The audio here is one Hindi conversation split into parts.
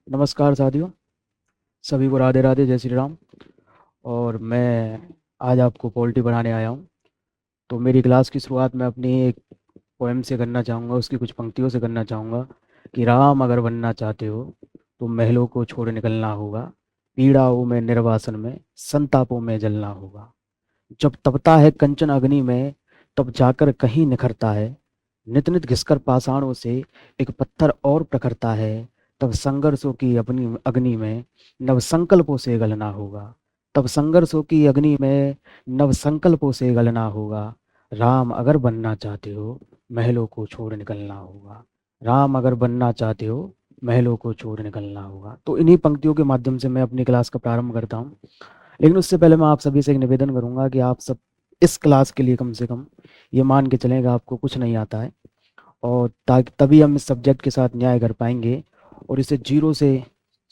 नमस्कार साथियों, सभी को राधे राधे, जय श्री राम। और मैं आज आपको पॉलिटी पढ़ाने आया हूँ। तो मेरी क्लास की शुरुआत मैं अपनी एक पोएम से करना चाहूँगा, उसकी कुछ पंक्तियों से करना चाहूँगा कि राम अगर बनना चाहते हो तो महलों को छोड़ निकलना होगा, पीड़ाओं में निर्वासन में संतापों में जलना होगा। जब तपता है कंचन अग्नि में, तब जाकर कहीं निखरता है, नित नित घिसकर पाषाणों से एक पत्थर और प्रखरता है। तब संघर्षों की अपनी अग्नि में नव संकल्पों से गलना होगा। तब संघर्षों की अग्नि में नव संकल्पों से गलना होगा। राम अगर बनना चाहते हो महलों को छोड़ निकलना होगा। राम अगर बनना चाहते हो महलों को छोड़ निकलना होगा। तो इन्हीं पंक्तियों के माध्यम से मैं अपनी क्लास का प्रारंभ करता हूँ। लेकिन उससे पहले मैं आप सभी से एक निवेदन करूंगा कि आप सब इस क्लास के लिए कम से कम ये मान के चलें कि आपको कुछ नहीं आता है, और ताकि तभी हम इस सब्जेक्ट के साथ न्याय कर पाएंगे। और इसे जीरो से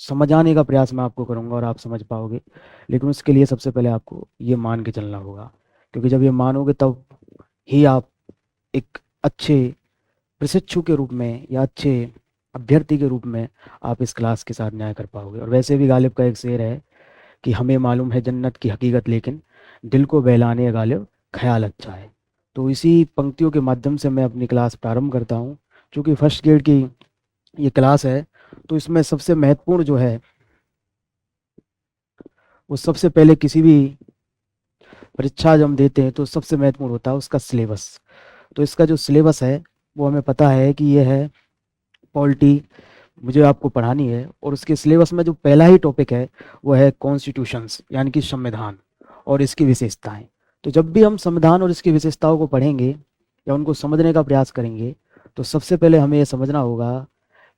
समझाने का प्रयास मैं आपको करूंगा और आप समझ पाओगे। लेकिन उसके लिए सबसे पहले आपको ये मान के चलना होगा, क्योंकि जब ये मानोगे तब ही आप एक अच्छे प्रशिक्षु के रूप में या अच्छे अभ्यर्थी के रूप में आप इस क्लास के साथ न्याय कर पाओगे। और वैसे भी गालिब का एक शेर है कि हमें मालूम है जन्नत की हकीकत, लेकिन दिल को बहलाने गालिब ख्याल अच्छा है। तो इसी पंक्तियों के माध्यम से मैं अपनी क्लास प्रारंभ करता हूँ। चूँकि फर्स्ट ग्रेड की ये क्लास है, तो इसमें सबसे महत्वपूर्ण जो है वो सबसे पहले किसी भी परीक्षा जब हम देते हैं तो सबसे महत्वपूर्ण होता है उसका सिलेबस। तो इसका जो सिलेबस है वो हमें पता है कि ये है पॉलिटी, मुझे आपको पढ़ानी है। और उसके सिलेबस में जो पहला ही टॉपिक है वो है कॉन्स्टिट्यूशंस, यानी कि संविधान और इसकी विशेषताएं। तो जब भी हम संविधान और इसकी विशेषताओं को पढ़ेंगे या उनको समझने का प्रयास करेंगे, तो सबसे पहले हमें ये समझना होगा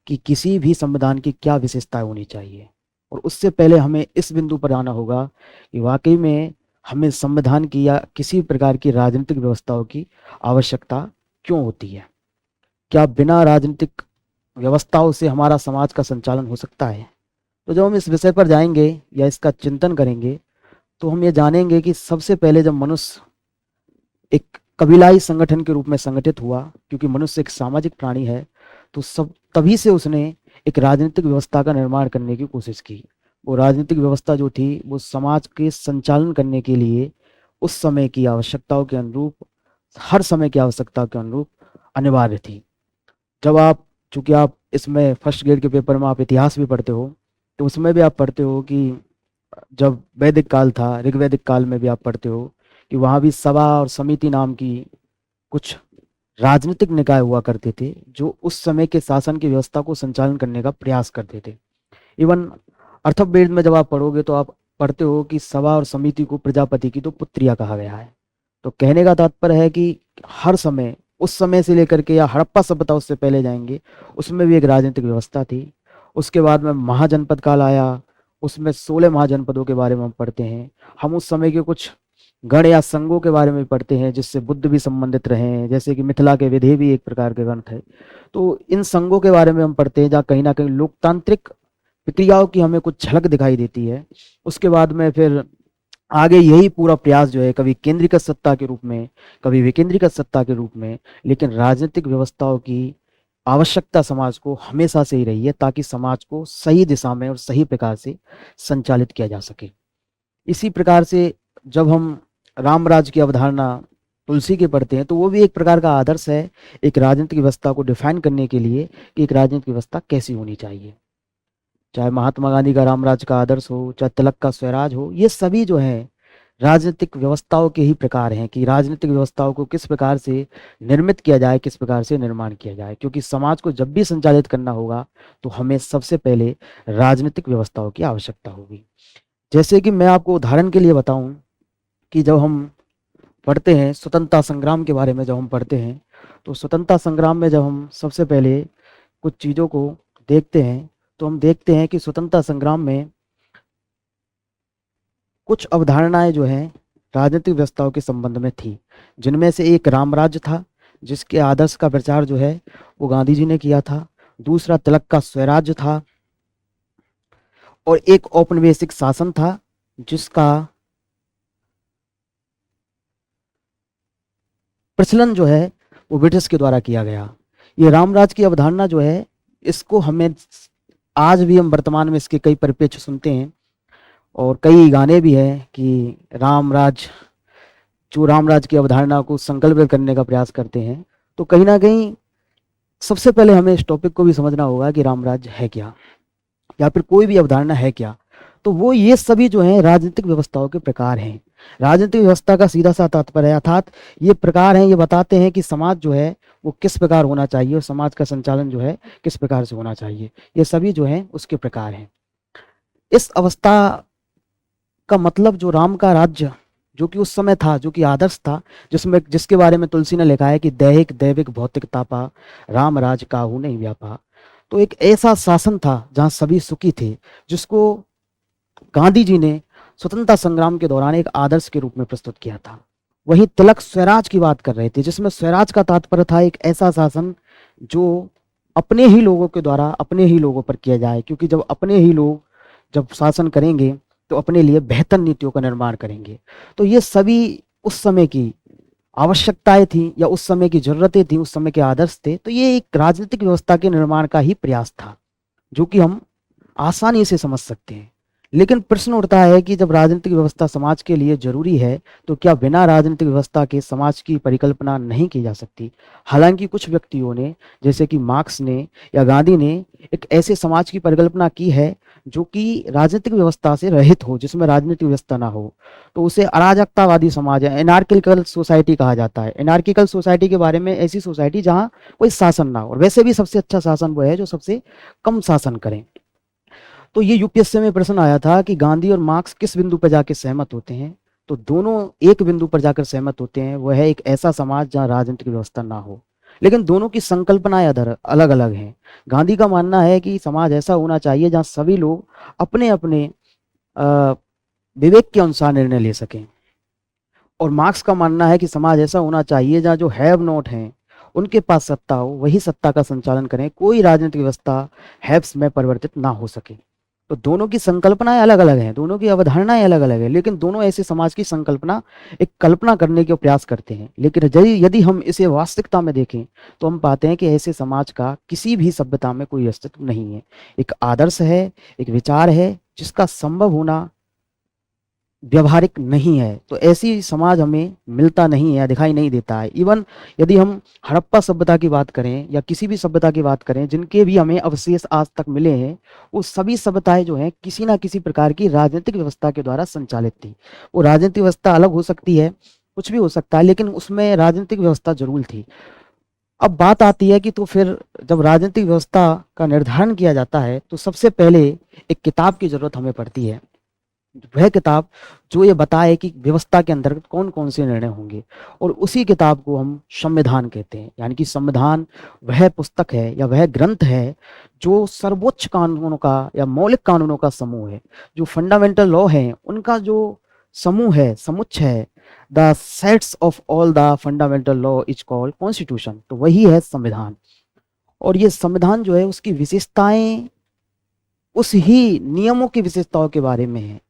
कि किसी भी संविधान की क्या विशेषताएं होनी चाहिए। और उससे पहले हमें इस बिंदु पर आना होगा कि वाकई में हमें संविधान की या किसी प्रकार की राजनीतिक व्यवस्थाओं की आवश्यकता क्यों होती है। क्या बिना राजनीतिक व्यवस्थाओं से हमारा समाज का संचालन हो सकता है। तो जब हम इस विषय पर जाएंगे या इसका चिंतन करेंगे, तो हम ये जानेंगे कि सबसे पहले जब मनुष्य एक कबीलाई संगठन के रूप में संगठित हुआ, क्योंकि मनुष्य एक सामाजिक प्राणी है, तो सब तभी से उसने एक राजनीतिक व्यवस्था का निर्माण करने की कोशिश की। वो राजनीतिक व्यवस्था जो थी वो समाज के संचालन करने के लिए उस समय की आवश्यकताओं के अनुरूप, हर समय की आवश्यकताओं के अनुरूप अनिवार्य थी। जब आप, चूंकि आप इसमें फर्स्ट ग्रेड के पेपर में आप इतिहास भी पढ़ते हो, तो उसमें भी आप पढ़ते हो कि जब वैदिक काल था, ऋग्वैदिक काल में भी आप पढ़ते हो कि वहाँ भी सभा और समिति नाम की कुछ राजनीतिक निकाय हुआ करते थे जो उस समय के शासन की व्यवस्था को संचालन करने का प्रयास करते थे। इवन अर्थवेद में जब आप पढ़ोगे तो आप पढ़ते हो कि सभा और समिति को प्रजापति की तो पुत्रिया कहा गया है। तो कहने का तात्पर्य है कि हर समय, उस समय से लेकर के या हड़प्पा सभ्यता उससे पहले जाएंगे, उसमें भी एक राजनीतिक व्यवस्था थी। उसके बाद में महाजनपद काल आया, उसमें 16 महाजनपदों के बारे में हम पढ़ते हैं। हम उस समय के कुछ गण या संघों के बारे में पढ़ते हैं जिससे बुद्ध भी संबंधित रहे हैं, जैसे कि मिथिला के विधेय भी एक प्रकार के ग्रंथ है। तो इन संघों के बारे में हम पढ़ते हैं जहाँ कहीं ना कहीं लोकतांत्रिक प्रक्रियाओं की हमें कुछ झलक दिखाई देती है। उसके बाद में फिर आगे यही पूरा प्रयास जो है, कभी केंद्रीकृत सत्ता के रूप में, कभी विकेंद्रीकृत सत्ता के रूप में, लेकिन राजनीतिक व्यवस्थाओं की आवश्यकता समाज को हमेशा से ही रही है ताकि समाज को सही दिशा में और सही प्रकार से संचालित किया जा सके। इसी प्रकार से जब हम रामराज की अवधारणा तुलसी के पढ़ते हैं तो वो भी एक प्रकार का आदर्श है एक राजनीतिक व्यवस्था को डिफाइन करने के लिए कि एक राजनीतिक व्यवस्था कैसी होनी चाहिए। चाहे महात्मा गांधी का रामराज का आदर्श हो, चाहे तिलक का स्वराज हो, ये सभी जो है राजनीतिक व्यवस्थाओं के ही प्रकार हैं कि राजनीतिक व्यवस्थाओं को किस प्रकार से निर्मित किया जाए, किस प्रकार से निर्माण किया जाए। क्योंकि समाज को जब भी संचालित करना होगा तो हमें सबसे पहले राजनीतिक व्यवस्थाओं की आवश्यकता होगी। जैसे कि मैं आपको उदाहरण के लिए बताऊं कि जब हम पढ़ते हैं स्वतंत्रता संग्राम के बारे में, जब हम पढ़ते हैं तो स्वतंत्रता संग्राम में जब हम सबसे पहले कुछ चीज़ों को देखते हैं तो हम देखते हैं कि स्वतंत्रता संग्राम में कुछ अवधारणाएं जो हैं राजनीतिक व्यवस्थाओं के संबंध में थी, जिनमें से एक रामराज्य था जिसके आदर्श का प्रचार जो है वो गांधी जी ने किया था। दूसरा तिलक का स्वराज्य था, और एक औपनिवेशिक शासन था जिसका प्रचलन जो है वो ब्रिटिश के द्वारा किया गया। ये रामराज की अवधारणा जो है, इसको हमें आज भी हम वर्तमान में इसके कई परिप्रेक्ष्य सुनते हैं और कई गाने भी हैं कि रामराज की अवधारणा को संकल्पित करने का प्रयास करते हैं। तो कहीं ना कहीं सबसे पहले हमें इस टॉपिक को भी समझना होगा कि रामराज है क्या, या फिर कोई भी अवधारणा है क्या। तो वो ये सभी जो है राजनीतिक व्यवस्थाओं के प्रकार हैं। राजनीतिक व्यवस्था का सीधा सा तात्पर्य है, अर्थात ये प्रकार हैं, ये बताते हैं कि समाज जो है वो किस प्रकार होना चाहिए और समाज का संचालन जो है किस प्रकार से होना चाहिए। ये सभी जो है उसके प्रकार हैं। इस अवस्था का मतलब जो राम का राज्य जो कि उस समय था, जो कि आदर्श था, जिसके बारे में तुलसी ने लिखा है कि दैहिक दैविक भौतिक तापा राम राज काहू नहीं व्यापा। तो एक ऐसा शासन था जहां सभी सुखी थे, जिसको गांधी जी ने स्वतंत्रता संग्राम के दौरान एक आदर्श के रूप में प्रस्तुत किया था। वहीं तिलक स्वराज की बात कर रहे थे, जिसमें स्वराज का तात्पर्य था एक ऐसा शासन जो अपने ही लोगों के द्वारा अपने ही लोगों पर किया जाए, क्योंकि जब अपने ही लोग जब शासन करेंगे तो अपने लिए बेहतर नीतियों का निर्माण करेंगे। तो ये सभी उस समय की आवश्यकताएं थी या उस समय की जरूरतें थी, उस समय के आदर्श थे। तो ये एक राजनीतिक व्यवस्था के निर्माण का ही प्रयास था, जो कि हम आसानी से समझ सकते हैं। लेकिन प्रश्न उठता है कि जब राजनीतिक व्यवस्था समाज के लिए जरूरी है, तो क्या बिना राजनीतिक व्यवस्था के समाज की परिकल्पना नहीं की जा सकती? हालांकि कुछ व्यक्तियों ने, जैसे कि मार्क्स ने या गांधी ने, एक ऐसे समाज की परिकल्पना की है जो कि राजनीतिक व्यवस्था से रहित हो, जिसमें राजनीतिक व्यवस्था ना हो। तो उसे अराजकतावादी समाज है, एनार्किकल सोसाइटी कहा जाता है। एनार्किकल सोसाइटी के बारे में ऐसी सोसाइटी जहां कोई शासन ना हो, और वैसे भी सबसे अच्छा शासन वो है जो सबसे कम शासन करें। तो ये यूपीएससी में प्रश्न आया था कि गांधी और मार्क्स किस बिंदु पर जाकर सहमत होते हैं। तो दोनों एक बिंदु पर जाकर सहमत होते हैं, वह है एक ऐसा समाज जहां राजनीतिक व्यवस्था ना हो। लेकिन दोनों की संकल्पनाएं अलग अलग हैं। गांधी का मानना है कि समाज ऐसा होना चाहिए जहां सभी लोग अपने अपने विवेक के अनुसार निर्णय ले सकें, और मार्क्स का मानना है कि समाज ऐसा होना चाहिए जहां जो हैव नॉट हैं उनके पास सत्ता हो, वही सत्ता का संचालन करें, कोई राजनीतिक व्यवस्था हैव्स में परिवर्तित ना हो सके। तो दोनों की संकल्पनाएं अलग अलग हैं, दोनों की अवधारणाएं अलग अलग है, लेकिन दोनों ऐसे समाज की संकल्पना एक कल्पना करने के प्रयास करते हैं। लेकिन यदि हम इसे वास्तविकता में देखें तो हम पाते हैं कि ऐसे समाज का किसी भी सभ्यता में कोई अस्तित्व नहीं है। एक आदर्श है, एक विचार है, जिसका संभव होना व्यवहारिक नहीं है। तो ऐसी समाज हमें मिलता नहीं है, दिखाई नहीं देता है। इवन यदि हम हड़प्पा सभ्यता की बात करें या किसी भी सभ्यता की बात करें जिनके भी हमें अवशेष आज तक मिले हैं, वो सभी सभ्यताएं जो हैं किसी ना किसी प्रकार की राजनीतिक व्यवस्था के द्वारा संचालित थी। वो राजनीतिक व्यवस्था अलग हो सकती है, कुछ भी हो सकता है, लेकिन उसमें राजनीतिक व्यवस्था जरूर थी। अब बात आती है कि तो फिर जब राजनीतिक व्यवस्था का निर्धारण किया जाता है तो सबसे पहले एक किताब की जरूरत हमें पड़ती है। वह किताब जो ये बताए कि व्यवस्था के अंतर्गत कौन कौन से निर्णय होंगे, और उसी किताब को हम संविधान कहते हैं। यानी कि संविधान वह पुस्तक है या वह ग्रंथ है जो सर्वोच्च कानूनों का या मौलिक कानूनों का समूह है। जो फंडामेंटल लॉ है उनका जो समूह है, समुच्चय है, the sets of all the fundamental law is called constitution. तो वही है संविधान। और ये संविधान जो है उसकी विशेषताएं उस ही नियमों की विशेषताओं के बारे में है।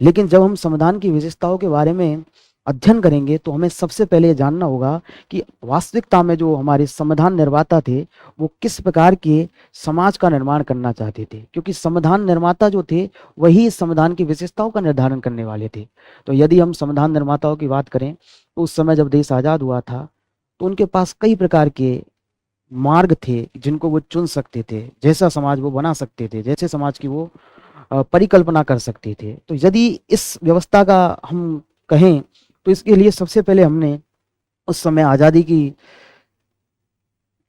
लेकिन जब हम संविधान की विशेषताओं के बारे में अध्ययन करेंगे तो हमें सबसे पहले ये जानना होगा कि वास्तविकता में जो हमारे संविधान निर्माता थे वो किस प्रकार के समाज का निर्माण करना चाहते थे, क्योंकि संविधान निर्माता जो थे वही संविधान की विशेषताओं का निर्धारण करने वाले थे। तो यदि हम संविधान निर्माताओं की बात करें तो उस समय जब देश आज़ाद हुआ था तो उनके पास कई प्रकार के मार्ग थे जिनको वो चुन सकते थे, जैसा समाज वो बना सकते थे, जैसे समाज की वो परिकल्पना कर सकते थे। तो यदि इस व्यवस्था का हम कहें तो इसके लिए सबसे पहले हमने उस समय आज़ादी की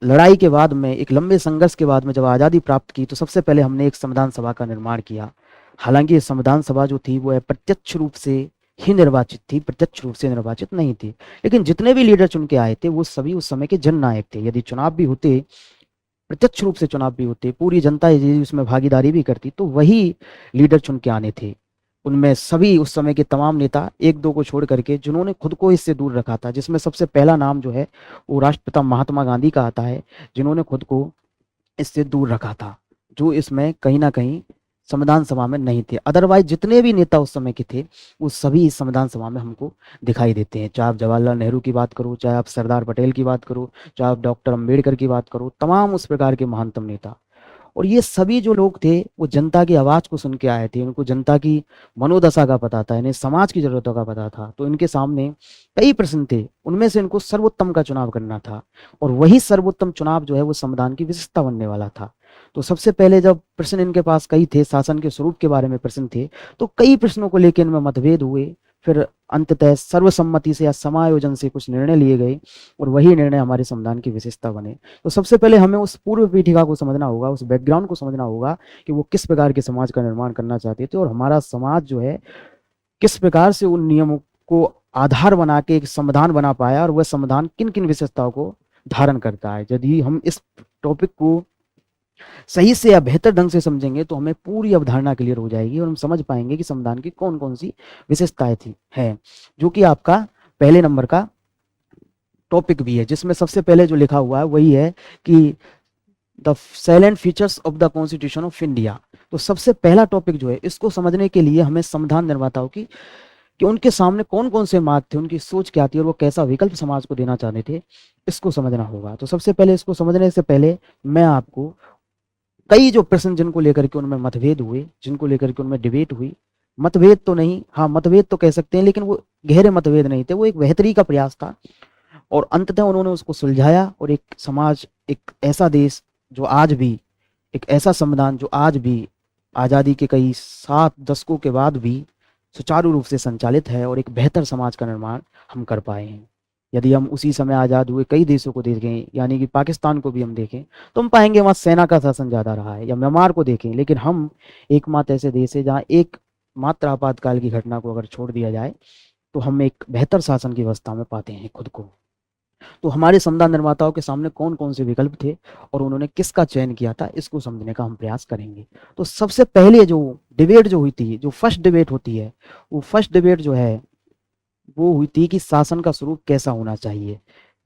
लड़ाई के बाद में, एक लंबे संघर्ष के बाद में जब आज़ादी प्राप्त की, तो सबसे पहले हमने एक संविधान सभा का निर्माण किया। हालांकि ये संविधान सभा जो थी वो प्रत्यक्ष रूप से ही निर्वाचित थी, प्रत्यक्ष रूप से निर्वाचित नहीं थी। लेकिन जितने भी लीडर चुन के आए थे वो सभी उस समय के जननायक थे। यदि चुनाव भी होते, प्रत्यक्ष रूप से चुनाव भी होते, पूरी जनता यदि उसमें भागीदारी भी करती, तो वही लीडर चुन के आने थे। उनमें सभी उस समय के तमाम नेता, एक दो को छोड़ करके, जिन्होंने खुद को इससे दूर रखा था, जिसमें सबसे पहला नाम जो है वो राष्ट्रपिता महात्मा गांधी का आता है, जिन्होंने खुद को इससे दूर रखा था, जो इसमें कहीं ना कहीं संविधान सभा में नहीं थे। अदरवाइज जितने भी नेता उस समय के थे वो सभी इस संविधान सभा में हमको दिखाई देते हैं। चाहे आप जवाहरलाल नेहरू की बात करो, चाहे आप सरदार पटेल की बात करो, चाहे आप डॉक्टर अंबेडकर की बात करो, तमाम उस प्रकार के महानतम नेता। और ये सभी जो लोग थे वो जनता की आवाज़ को सुन के आए थे, उनको जनता की मनोदशा का पता था, इन्हें समाज की ज़रूरतों का पता था। तो इनके सामने कई प्रश्न थे, उनमें से इनको सर्वोत्तम का चुनाव करना था, और वही सर्वोत्तम चुनाव जो है वो संविधान की विशेषता बनने वाला था। तो सबसे पहले जब प्रश्न इनके पास कई थे, शासन के स्वरूप के बारे में प्रश्न थे, तो कई प्रश्नों को लेकर इनमें मतभेद हुए। फिर अंततः सर्वसम्मति से या समायोजन से कुछ निर्णय लिए गए, और वही निर्णय हमारे संविधान की विशेषता बने। तो सबसे पहले हमें उस पूर्व पीठिका को समझना होगा, उस बैकग्राउंड को समझना होगा कि वो किस प्रकार के समाज का निर्माण करना चाहते थे, और हमारा समाज जो है किस प्रकार से उन नियमों को आधार बना के एक संविधान बना पाया, और वह संविधान किन किन विशेषताओं को धारण करता है। यदि हम इस टॉपिक को सही से या बेहतर ढंग से समझेंगे तो हमें पूरी अवधारणा क्लियर हो जाएगी, और हम समझ पाएंगे कि संविधान की कौन कौन सी विशेषताएं थी है, जो कि आपका पहले नंबर का टॉपिक भी है, जिसमें सबसे पहले जो लिखा हुआ है वही है कि the salient features of the constitution of India. तो सबसे पहला टॉपिक जो है, इसको समझने के लिए हमें संविधान निर्माताओं की कि उनके सामने कौन कौन से मार्ग थे, उनकी सोच क्या थी, और वो कैसा विकल्प समाज को देना चाहते थे, इसको समझना होगा। तो सबसे पहले इसको समझने से पहले मैं आपको कई जो प्रश्न जिनको लेकर के उनमें मतभेद हुए, जिनको लेकर के उनमें डिबेट हुई, मतभेद तो नहीं, हाँ मतभेद तो कह सकते हैं, लेकिन वो गहरे मतभेद नहीं थे, वो एक बेहतरी का प्रयास था, और अंततः उन्होंने उसको सुलझाया, और एक समाज, एक ऐसा देश जो आज भी, एक ऐसा संविधान जो आज भी आज़ादी के कई 7 दशकों के बाद भी सुचारू रूप से संचालित है, और एक बेहतर समाज का निर्माण हम कर पाए हैं। यदि हम उसी समय आज़ाद हुए कई देशों को देखें, यानी कि पाकिस्तान को भी हम देखें, तो हम पाएंगे वहाँ सेना का शासन ज़्यादा रहा है, या म्यांमार को देखें, लेकिन हम एकमात्र ऐसे देश है जहाँ एक मात्र आपातकाल की घटना को अगर छोड़ दिया जाए तो हम एक बेहतर शासन की व्यवस्था में पाते हैं खुद को। तो हमारे संविधान निर्माताओं के सामने कौन कौन से विकल्प थे और उन्होंने किसका चयन किया था, इसको समझने का हम प्रयास करेंगे। तो सबसे पहले जो डिबेट जो हुई थी, जो फर्स्ट डिबेट होती है, वो फर्स्ट डिबेट जो है वो हुई थी कि शासन का स्वरूप कैसा होना चाहिए,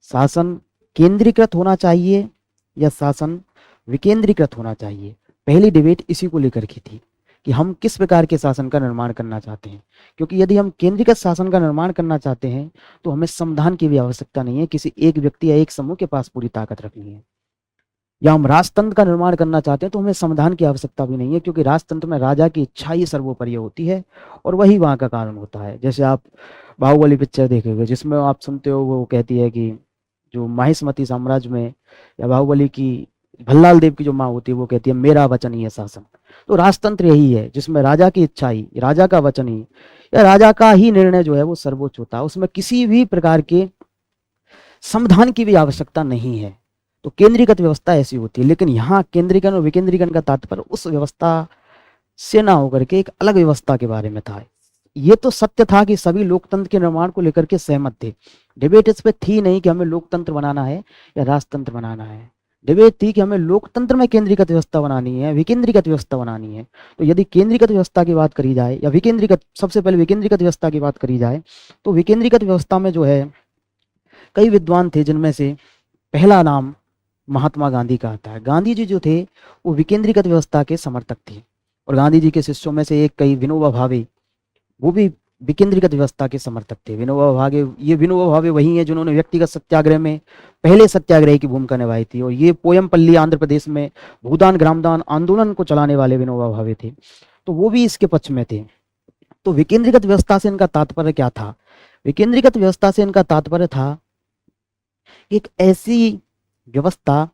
शासन केंद्रीकृत होना चाहिए या शासन विकेंद्रीकृत होना चाहिए। पहली डिबेट इसी को लेकर की थी कि हम किस प्रकार के शासन का निर्माण करना चाहते हैं, क्योंकि यदि हम केंद्रीकृत शासन का निर्माण करना चाहते हैं तो हमें संविधान की भी आवश्यकता नहीं है, किसी एक व्यक्ति या एक समूह के पास पूरी ताकत रखनी है। या हम राजतंत्र का निर्माण करना चाहते हैं तो हमें संविधान की आवश्यकता भी नहीं है, क्योंकि राजतंत्र में राजा की इच्छा ही सर्वोपरि होती है, और वही वहाँ का कानून होता है। जैसे आप बाहुबली पिक्चर देखेंगे, जिसमें आप सुनते हो वो कहती है कि जो माहिष्मती साम्राज्य में, या बाहुबली की भल्लाल देव की जो माँ होती है वो कहती है मेरा वचन ही है शासन। तो राजतंत्र यही है जिसमें राजा की इच्छा ही, राजा का वचन ही, या राजा का ही निर्णय जो है वो सर्वोच्च होता है, उसमें किसी भी प्रकार के संविधान की भी आवश्यकता नहीं है। तो केंद्रीकृत व्यवस्था ऐसी होती है, लेकिन यहाँ केंद्रीकरण और विकेंद्रीकरण का तात्पर्य उस व्यवस्था से ना होकर के एक अलग व्यवस्था के बारे में था। ये तो सत्य था कि सभी लोकतंत्र के निर्माण को लेकर के सहमत थे, डिबेट इस पे थी नहीं कि हमें लोकतंत्र बनाना है या राजतंत्र बनाना है, डिबेट थी कि हमें लोकतंत्र में केंद्रीकृत व्यवस्था बनानी है, विकेंद्रीकृत व्यवस्था बनानी है। तो यदि केंद्रीकृत व्यवस्था की बात करी जाए या विकेंद्रीकृत, सबसे पहले विकेंद्रीकृत व्यवस्था की बात करी जाए, तो विकेंद्रीकृत व्यवस्था में जो है कई विद्वान थे, जिनमें से पहला नाम महात्मा गांधी का आता है। गांधी जी जो थे वो विकेंद्रीकृत व्यवस्था के समर्थक थे, और गांधी जी के शिष्यों में से एक कई विनोबा भावे, वो भी विकेंद्रीकृत व्यवस्था के समर्थक थे। विनोबा भावे, ये विनोबा भावे वही हैं जिन्होंने व्यक्तिगत सत्याग्रह में पहले सत्याग्रह की भूमिका निभाई थी, और ये पोयमपल्ली आंध्र प्रदेश में भूदान ग्रामदान आंदोलन को चलाने वाले विनोबा भावे थे, तो वो भी इसके पक्ष में थे। तो विकेंद्रीकृत व्यवस्था से इनका तात्पर्य क्या था? विकेंद्रीकृत व्यवस्था से इनका तात्पर्य था एक ऐसी व्यवस्था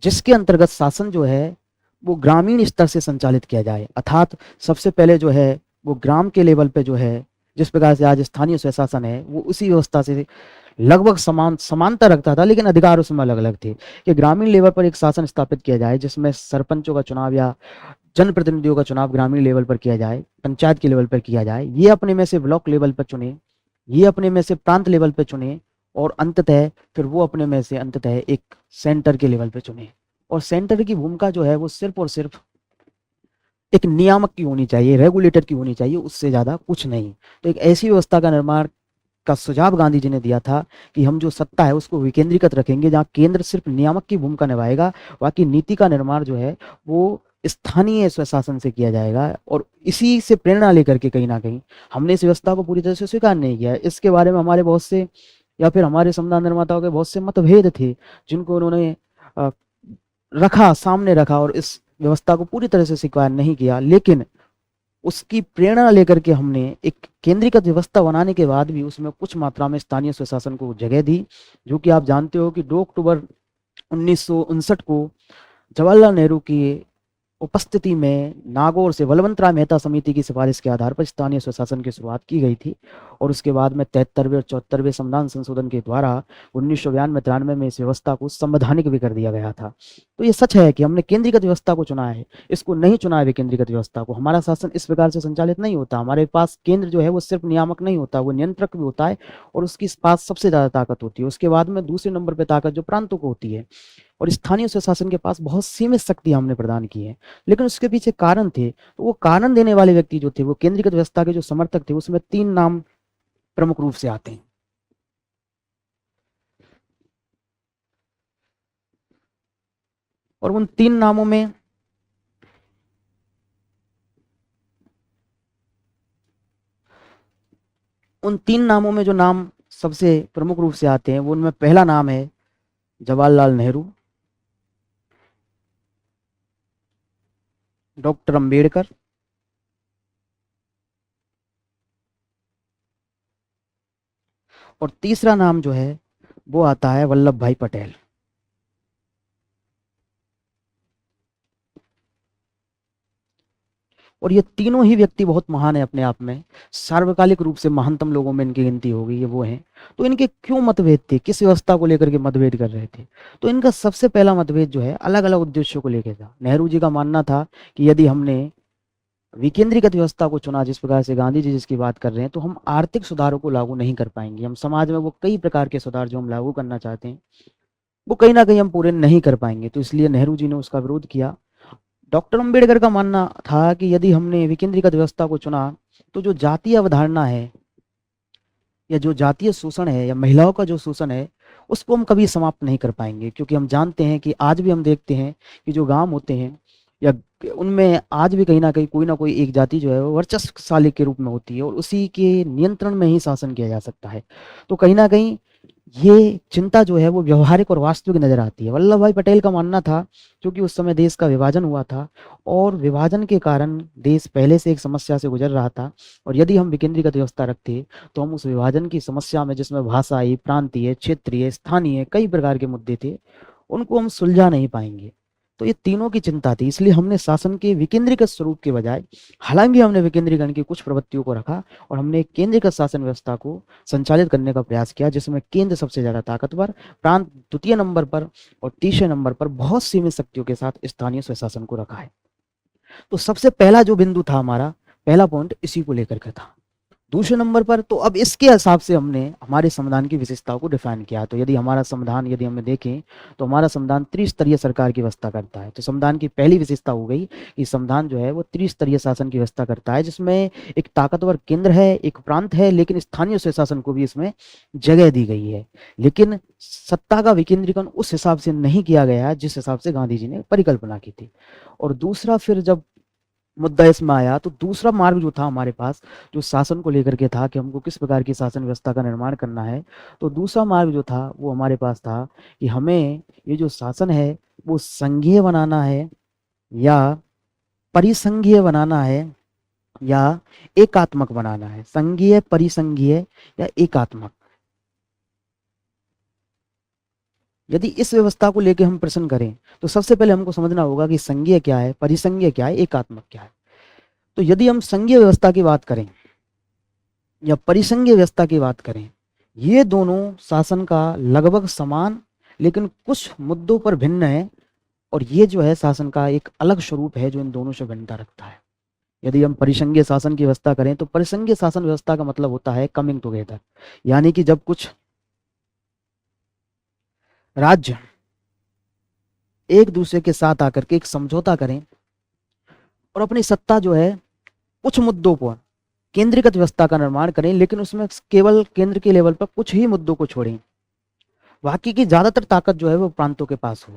जिसके अंतर्गत शासन जो है वो ग्रामीण स्तर से संचालित किया जाए, अर्थात सबसे पहले जो है वो ग्राम के लेवल पे जो है, जिस प्रकार से आज स्थानीय स्वशासन है, वो उसी व्यवस्था से लगभग समानता रखता था, लेकिन अधिकार उसमें अलग अलग थे। कि ग्रामीण लेवल पर एक शासन स्थापित किया जाए जिसमें सरपंचों का चुनाव या जनप्रतिनिधियों का चुनाव ग्रामीण लेवल पर किया जाए, पंचायत के लेवल पर किया जाए, ये अपने में से ब्लॉक लेवल पर चुने, ये अपने में से प्रांत लेवल पर चुने, और अंततः फिर वो अपने में से अंततः एक सेंटर के लेवल पे चुने। और सेंटर की भूमिका जो है वो सिर्फ और सिर्फ एक नियामक की होनी चाहिए, रेगुलेटर की होनी चाहिए, उससे ज़्यादा कुछ नहीं। तो एक ऐसी व्यवस्था का निर्माण का सुझाव गांधी जी ने दिया था कि हम जो सत्ता है उसको विकेंद्रीकृत रखेंगे, जहाँ केंद्र सिर्फ नियामक की भूमिका निभाएगा, बाकी नीति का निर्माण जो है वो स्थानीय स्वशासन से किया जाएगा। और इसी से प्रेरणा लेकर के कहीं ना कहीं हमने इस व्यवस्था को पूरी तरह से स्वीकार नहीं किया है। इसके बारे में हमारे बहुत से, या फिर हमारे संविधान निर्माताओं के बहुत से मतभेद थे, जिनको उन्होंने रखा, सामने रखा और इस व्यवस्था को पूरी तरह से स्वीकार नहीं किया, लेकिन उसकी प्रेरणा लेकर के हमने एक केंद्रीकृत व्यवस्था बनाने के बाद भी उसमें कुछ मात्रा में स्थानीय स्वशासन को जगह दी। जो कि आप जानते हो कि 2 अक्टूबर 1959 को जवाहरलाल नेहरू की उपस्थिति में नागौर से बलवंतराय मेहता समिति की सिफारिश के आधार पर स्थानीय स्वशासन की शुरुआत की गई थी और उसके बाद में 73वें और 74वें संविधान संशोधन के द्वारा 1992-93 में इस व्यवस्था को संवैधानिक भी कर दिया गया था। तो ये सच है कि हमने केंद्रीकृत व्यवस्था को चुना है, इसको नहीं चुना है विकेंद्रीकृत व्यवस्था को। हमारा शासन इस प्रकार से संचालित नहीं होता। हमारे पास केंद्र जो है वो सिर्फ नियामक नहीं होता, वो नियंत्रक भी होता है और उसकी पास सबसे ज्यादा ताकत होती है। उसके बाद में दूसरे नंबर पर ताकत जो प्रांतों को होती है और स्थानीय स्वशासन के पास बहुत सीमित शक्ति हमने प्रदान की है। लेकिन उसके पीछे कारण थे, तो वो कारण देने वाले व्यक्ति जो थे वो केंद्रीकृत व्यवस्था के जो समर्थक थे, उसमें 3 नाम प्रमुख रूप से आते हैं। और उन 3 नामों में जो नाम सबसे प्रमुख रूप से आते हैं वो उनमें पहला नाम है जवाहरलाल नेहरू, डॉक्टर अंबेडकर और तीसरा नाम जो है वो आता है वल्लभ भाई पटेल। और ये तीनों ही व्यक्ति बहुत महान है अपने आप में, सार्वकालिक रूप से महानतम लोगों में इनकी गिनती होगी, ये वो हैं। तो इनके क्यों मतभेद थे, किस व्यवस्था को लेकर के मतभेद कर रहे थे? तो इनका सबसे पहला मतभेद जो है अलग अलग उद्देश्यों को लेकर था। नेहरू जी का मानना था कि यदि हमने विकेंद्रीकृत व्यवस्था को चुना, जिस प्रकार से गांधी जी जिसकी बात कर रहे हैं, तो हम आर्थिक सुधारों को लागू नहीं कर पाएंगे। हम समाज में वो कई प्रकार के सुधार जो हम लागू करना चाहते हैं वो कहीं ना कहीं हम पूरे नहीं कर पाएंगे। तो इसलिए नेहरू जी ने उसका विरोध किया। डॉक्टर अंबेडकर का मानना था कि यदि हमने विकेंद्रीकृत व्यवस्था को चुना तो जो जातीय अवधारणा है या जो जातीय शोषण है या महिलाओं का जो शोषण है उसको हम कभी समाप्त नहीं कर पाएंगे। क्योंकि हम जानते हैं कि आज भी हम देखते हैं कि जो गांव होते हैं या उनमें आज भी कहीं ना कहीं कोई ना कोई एक जाति जो है वो वर्चस्वशाली के रूप में होती है और उसी के नियंत्रण में ही शासन किया जा सकता है। तो कहीं ना कहीं ये चिंता जो है वो व्यवहारिक और वास्तविक नजर आती है। वल्लभ भाई पटेल का मानना था, क्योंकि उस समय देश का विभाजन हुआ था और विभाजन के कारण देश पहले से एक समस्या से गुजर रहा था और यदि हम विकेंद्रीकृत व्यवस्था रखते तो हम उस विभाजन की समस्या में, जिसमें भाषाई, प्रांतीय, क्षेत्रीय, स्थानीय कई प्रकार के मुद्दे थे, उनको हम सुलझा नहीं पाएंगे। तो ये तीनों की चिंता थी, इसलिए हमने शासन के विकेंद्रीकृत स्वरूप के बजाय, हालांकि हमने विकेंद्रीकरण की कुछ प्रवृत्तियों को रखा और हमने केंद्रीकृत शासन व्यवस्था को संचालित करने का प्रयास किया, जिसमें केंद्र सबसे ज्यादा ताकतवर, प्रांत द्वितीय नंबर पर और तीसरे नंबर पर बहुत सीमित शक्तियों के साथ स्थानीय स्वशासन को रखा है। तो सबसे पहला जो बिंदु था हमारा, पहला पॉइंट इसी को लेकर के था। दूसरे नंबर पर तो अब इसके हिसाब से हमने हमारे संविधान की विशेषताओं को डिफाइन किया। तो यदि हमारा संविधान, यदि हमें देखें तो हमारा संविधान त्रिस्तरीय सरकार की व्यवस्था करता है। तो संविधान की पहली विशेषता हो गई कि संविधान जो है वो त्रिस्तरीय शासन की व्यवस्था करता है, जिसमें एक ताकतवर केंद्र है, एक प्रांत है, लेकिन स्थानीय स्वशासन को भी इसमें जगह दी गई है। लेकिन सत्ता का विकेंद्रीकरण उस हिसाब से नहीं किया गया है जिस हिसाब से गांधी जी ने परिकल्पना की थी। और दूसरा फिर जब मुद्दा इसमें आया तो दूसरा मार्ग जो था हमारे पास, जो शासन को लेकर के था कि हमको किस प्रकार की शासन व्यवस्था का निर्माण करना है, तो दूसरा मार्ग जो था वो हमारे पास था कि हमें ये जो शासन है वो संघीय बनाना है या परिसंघीय बनाना है या एकात्मक बनाना है। संघीय, परिसंघीय या एकात्मक। यदि इस व्यवस्था को लेकर हम प्रश्न करें तो सबसे पहले हमको समझना होगा कि संघीय क्या है, परिसंघीय क्या है, एकात्मक क्या है। तो यदि हम संघीय व्यवस्था की बात करें या परिसंघीय व्यवस्था की बात करें, ये दोनों शासन का लगभग समान लेकिन कुछ मुद्दों पर भिन्न है और ये जो है शासन का एक अलग स्वरूप है जो इन दोनों से भिन्नता रखता है। यदि हम परिसंघीय शासन की व्यवस्था करें तो परिसंघीय शासन व्यवस्था का मतलब होता है कमिंग टुगेदर, यानी कि जब कुछ राज्य एक दूसरे के साथ आकर के एक समझौता करें और अपनी सत्ता जो है कुछ मुद्दों पर केंद्रीकृत व्यवस्था का निर्माण करें, लेकिन उसमें केवल केंद्र के लेवल पर कुछ ही मुद्दों को छोड़ें, बाकी की ज्यादातर ताकत जो है वो प्रांतों के पास हो,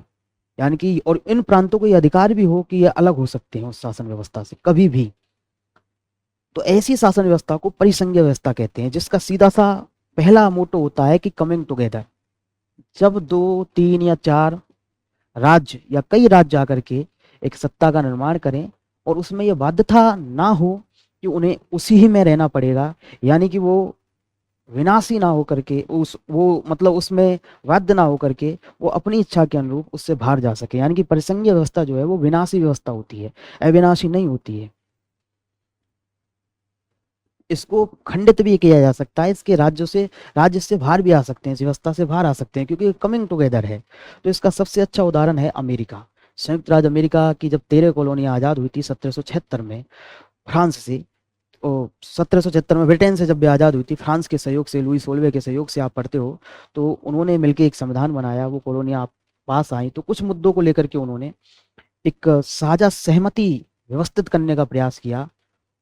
यानी कि और इन प्रांतों को यह अधिकार भी हो कि ये अलग हो सकते हैं उस शासन व्यवस्था से कभी भी। तो ऐसी शासन व्यवस्था को परिसंघीय व्यवस्था कहते हैं, जिसका सीधा सा पहला मोटो होता है कि कमिंग टुगेदर। जब 2, 3 या 4 राज्य या कई राज्य आकर के एक सत्ता का निर्माण करें और उसमें यह बाध्यता ना हो कि उन्हें उसी ही में रहना पड़ेगा, यानी कि वो विनाशी ना हो करके उस वो मतलब उसमें बाध्य ना हो करके वो अपनी इच्छा के अनुरूप उससे बाहर जा सके। यानी कि परिसंघीय व्यवस्था जो है वो विनाशी व्यवस्था होती है, अविनाशी नहीं होती है। इसको खंडित भी किया जा सकता है, इसके राज्य से बाहर भी आ सकते हैं, इस व्यवस्था से बाहर आ सकते हैं, क्योंकि कमिंग टुगेदर है। तो इसका सबसे अच्छा उदाहरण है अमेरिका। संयुक्त राज्य अमेरिका की जब 13 कॉलोनियां आज़ाद हुई थी 1776 में फ्रांस से, 1776 में ब्रिटेन से जब भी आज़ाद हुई थी, फ्रांस के सहयोग से, लुई सोल्वे के सहयोग से आप पढ़ते हो, तो उन्होंने मिलकर एक संविधान बनाया, वो कॉलोनियां पास आई, तो कुछ मुद्दों को लेकर के उन्होंने एक साझा सहमति व्यवस्थित करने का प्रयास किया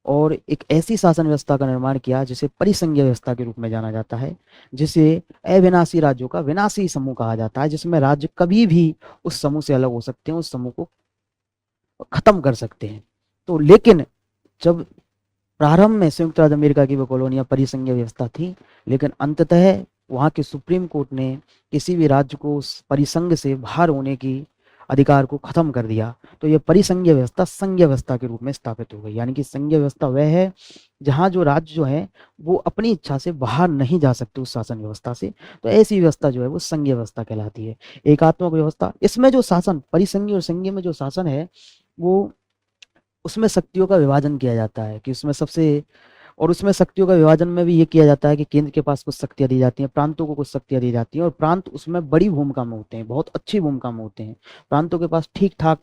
और एक ऐसी शासन व्यवस्था का निर्माण किया जिसे परिसंघीय व्यवस्था के रूप में जाना जाता है, जिसे अविनाशी राज्यों का विनाशी समूह कहा जाता है, जिसमें राज्य कभी भी उस समूह से अलग हो सकते हैं, उस समूह को खत्म कर सकते हैं। तो लेकिन जब प्रारंभ में संयुक्त राज्य अमेरिका की वो कॉलोनियां परिसंघीय व्यवस्था थी, लेकिन अंततः वहां के सुप्रीम कोर्ट ने किसी भी राज्य को उस परिसंघ से बाहर होने की अधिकार को खत्म कर दिया। तो ये परिसंघीय व्यवस्था संघीय व्यवस्था के रूप में स्थापित हो गई। यानी कि संघीय व्यवस्था वह है जहां जो राज्य जो है वो अपनी इच्छा से बाहर नहीं जा सकते उस शासन व्यवस्था से। तो ऐसी व्यवस्था जो है वो संघीय व्यवस्था कहलाती है। एकात्मक व्यवस्था, इसमें जो शासन परिसंघीय और संघीय में जो शासन है वो उसमें शक्तियों का विभाजन किया जाता है कि उसमें सबसे और उसमें शक्तियों का विभाजन में भी ये किया जाता है कि केंद्र के पास कुछ शक्तियां दी जाती हैं, प्रांतों को कुछ शक्तियां दी जाती हैं और प्रांत उसमें बड़ी भूमिका में होते हैं, बहुत अच्छी भूमिका में होते हैं, प्रांतों के पास ठीक ठाक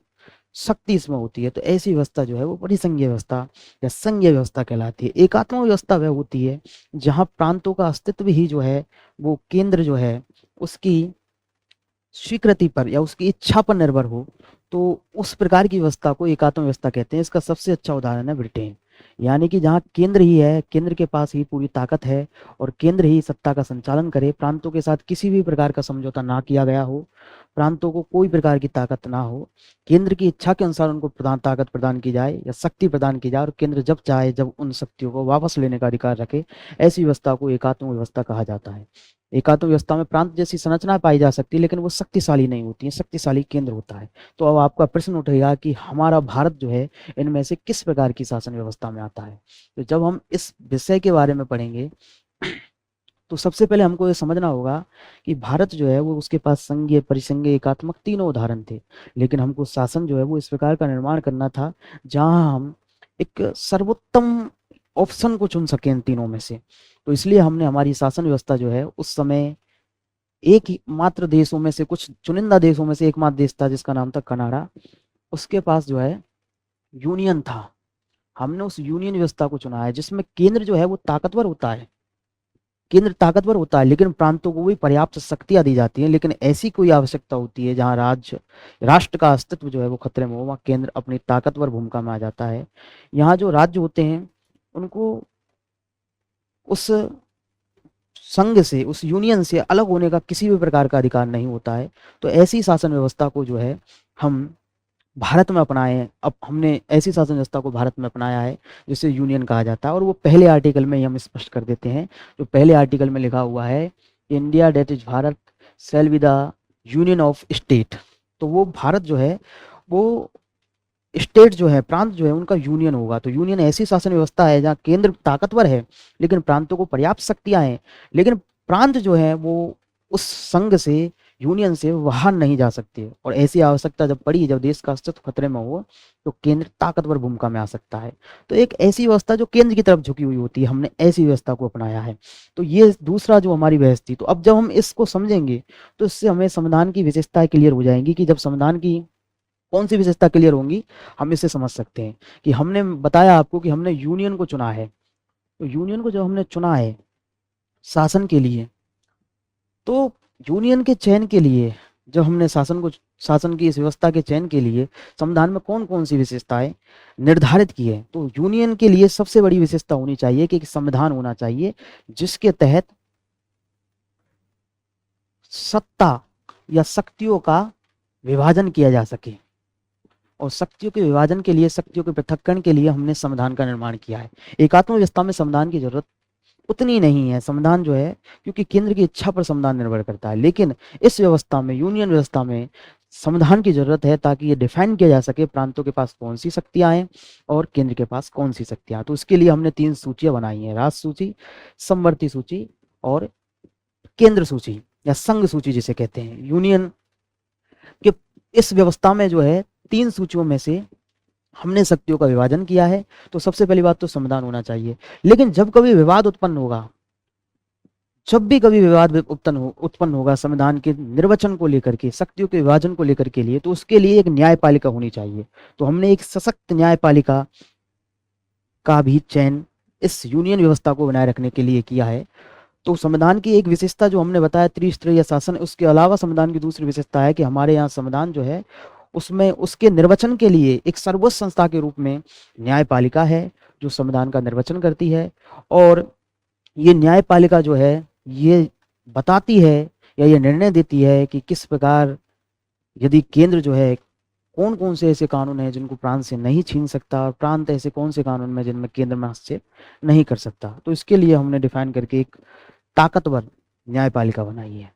शक्ति इसमें होती है। तो ऐसी व्यवस्था जो है वो परिसंघीय व्यवस्था या संघीय व्यवस्था कहलाती है। एकात्मक व्यवस्था वह होती है जहां प्रांतों का अस्तित्व ही जो है वो केंद्र जो है उसकी स्वीकृति पर या उसकी इच्छा पर निर्भर हो, तो उस प्रकार की व्यवस्था को एकात्म व्यवस्था कहते हैं। इसका सबसे अच्छा उदाहरण है ब्रिटेन। यानी कि जहाँ केंद्र ही है, केंद्र के पास ही पूरी ताकत है और केंद्र ही सत्ता का संचालन करे, प्रांतों के साथ किसी भी प्रकार का समझौता ना किया गया हो, प्रांतों को कोई प्रकार की ताकत ना हो, केंद्र की इच्छा के अनुसार उनको ताकत प्रदान की जाए या शक्ति प्रदान की जाए और केंद्र जब चाहे जब उन शक्तियों को वापस लेने का अधिकार रखे, ऐसी व्यवस्था को एकात्म व्यवस्था कहा जाता है। एकात्म व्यवस्था में प्रांत जैसी संरचना पाई जा सकती है, लेकिन वो शक्तिशाली नहीं होती है, शक्तिशाली केंद्र होता है। तो अब आपका प्रश्न उठेगा कि हमारा भारत जो है इनमें से किस प्रकार की शासन व्यवस्था में आता है। तो जब हम इस विषय के बारे में पढ़ेंगे तो सबसे पहले हमको ये समझना होगा कि भारत जो है वो उसके पास संघीय, परिसंघीय, एकात्मक तीनों उदाहरण थे, लेकिन हमको शासन जो है वो इस प्रकार का निर्माण करना था जहां हम एक सर्वोत्तम ऑप्शन को चुन सकें इन तीनों में से। तो इसलिए हमने हमारी शासन व्यवस्था जो है उस समय एक ही मात्र देशों में से, कुछ चुनिंदा देशों में से एकमात्र देश था जिसका नाम था कनाडा, उसके पास जो है यूनियन था। हमने उस यूनियन व्यवस्था को चुना है जिसमें केंद्र जो है वो ताकतवर होता है, केंद्र ताकतवर होता है, लेकिन प्रांतों को भी पर्याप्त शक्तियां दी जाती हैं। लेकिन ऐसी कोई आवश्यकता होती है जहां राष्ट्र का अस्तित्व जो है वो खतरे में हो, वहां केंद्र अपनी ताकतवर भूमिका में आ जाता है। यहाँ जो राज्य होते हैं उनको उस संघ से, उस यूनियन से अलग होने का किसी भी प्रकार का अधिकार नहीं होता है। तो ऐसी शासन व्यवस्था को जो है हम भारत में अपनाए, अब हमने ऐसी शासन व्यवस्था को भारत में अपनाया है जिसे यूनियन कहा जाता है। और वो पहले आर्टिकल में ही हम स्पष्ट कर देते हैं, जो पहले आर्टिकल में लिखा हुआ है, India that is Bharat shall be the union of state. तो वो भारत जो है वो स्टेट जो है, प्रांत जो है उनका यूनियन होगा। तो यूनियन ऐसी शासन व्यवस्था है जहाँ केंद्र ताकतवर है लेकिन प्रांतों को पर्याप्त शक्तियां हैं, लेकिन प्रांत जो है वो उस संघ से, यूनियन से बाहर नहीं जा सकते। और ऐसी आवश्यकता जब पड़ी, जब देश का अस्तित्व खतरे में हो, तो केंद्र ताकतवर भूमिका में आ सकता है। तो एक ऐसी व्यवस्था जो केंद्र की तरफ झुकी हुई होती है, हमने ऐसी व्यवस्था को अपनाया है। तो ये दूसरा जो हमारी बहस थी। तो अब जब हम इसको समझेंगे तो इससे हमें संविधान की विशेषताएं क्लियर हो जाएंगी कि जब संविधान की कौन सी विशेषता क्लियर होंगी, हम इसे समझ सकते हैं कि हमने बताया आपको कि हमने यूनियन को चुना है। तो यूनियन को जब हमने चुना है शासन के लिए, तो यूनियन के चयन के लिए जब हमने शासन की इस व्यवस्था के चयन के लिए संविधान में कौन कौन सी विशेषताएं निर्धारित की है, तो यूनियन के लिए सबसे बड़ी विशेषता होनी चाहिए कि एक संविधान होना चाहिए जिसके तहत सत्ता या शक्तियों का विभाजन किया जा सके। और शक्तियों के विभाजन के लिए, शक्तियों के पृथक्करण के लिए हमने संविधान का निर्माण किया है। एकात्म व्यवस्था में संविधान की जरूरत उतनी नहीं है। संविधान जो है, क्योंकि केंद्र की इच्छा पर संविधान निर्भर करता है, लेकिन इस व्यवस्था में, यूनियन व्यवस्था में, संविधान की जरूरत है ताकि ये डिफाइन किया जा सके प्रांतों के पास कौन सी शक्तियां हैं और केंद्र के पास कौन सी शक्तियां। तो इसके लिए हमने 3 सूचियां बनाई हैं, राष्ट्र सूची, समवर्ती सूची और केंद्र सूची या संघ सूची जिसे कहते हैं। यूनियन के इस व्यवस्था में जो है 3 सूचियों में से हमने शक्तियों का विभाजन किया है। तो सबसे पहली बात तो संविधान होना चाहिए। लेकिन जब कभी विवाद उत्पन्न होगा, जब भी कभी विवाद उत्पन्न होगा संविधान के निर्वचन को लेकर के, शक्तियों के विभाजन को लेकर के लिए, तो उसके लिए एक न्यायपालिका होनी चाहिए। तो हमने एक सशक्त न्यायपालिका का भी चयन इस यूनियन व्यवस्था को बनाए रखने के लिए किया है। तो संविधान की एक विशेषता जो हमने बताया त्रिस्तरीय शासन, उसके अलावा संविधान की दूसरी विशेषता है कि हमारे यहाँ संविधान जो है उसमें उसके निर्वचन के लिए एक सर्वोच्च संस्था के रूप में न्यायपालिका है जो संविधान का निर्वचन करती है। और ये न्यायपालिका जो है ये बताती है या ये निर्णय देती है कि किस प्रकार यदि केंद्र जो है कौन कौन से ऐसे कानून हैं जिनको प्रांत से नहीं छीन सकता और प्रांत ऐसे कौन से कानून में जिनमें केंद्र में हस्तक्षेप नहीं कर सकता। तो इसके लिए हमने डिफाइन करके एक ताकतवर न्यायपालिका बनाई है।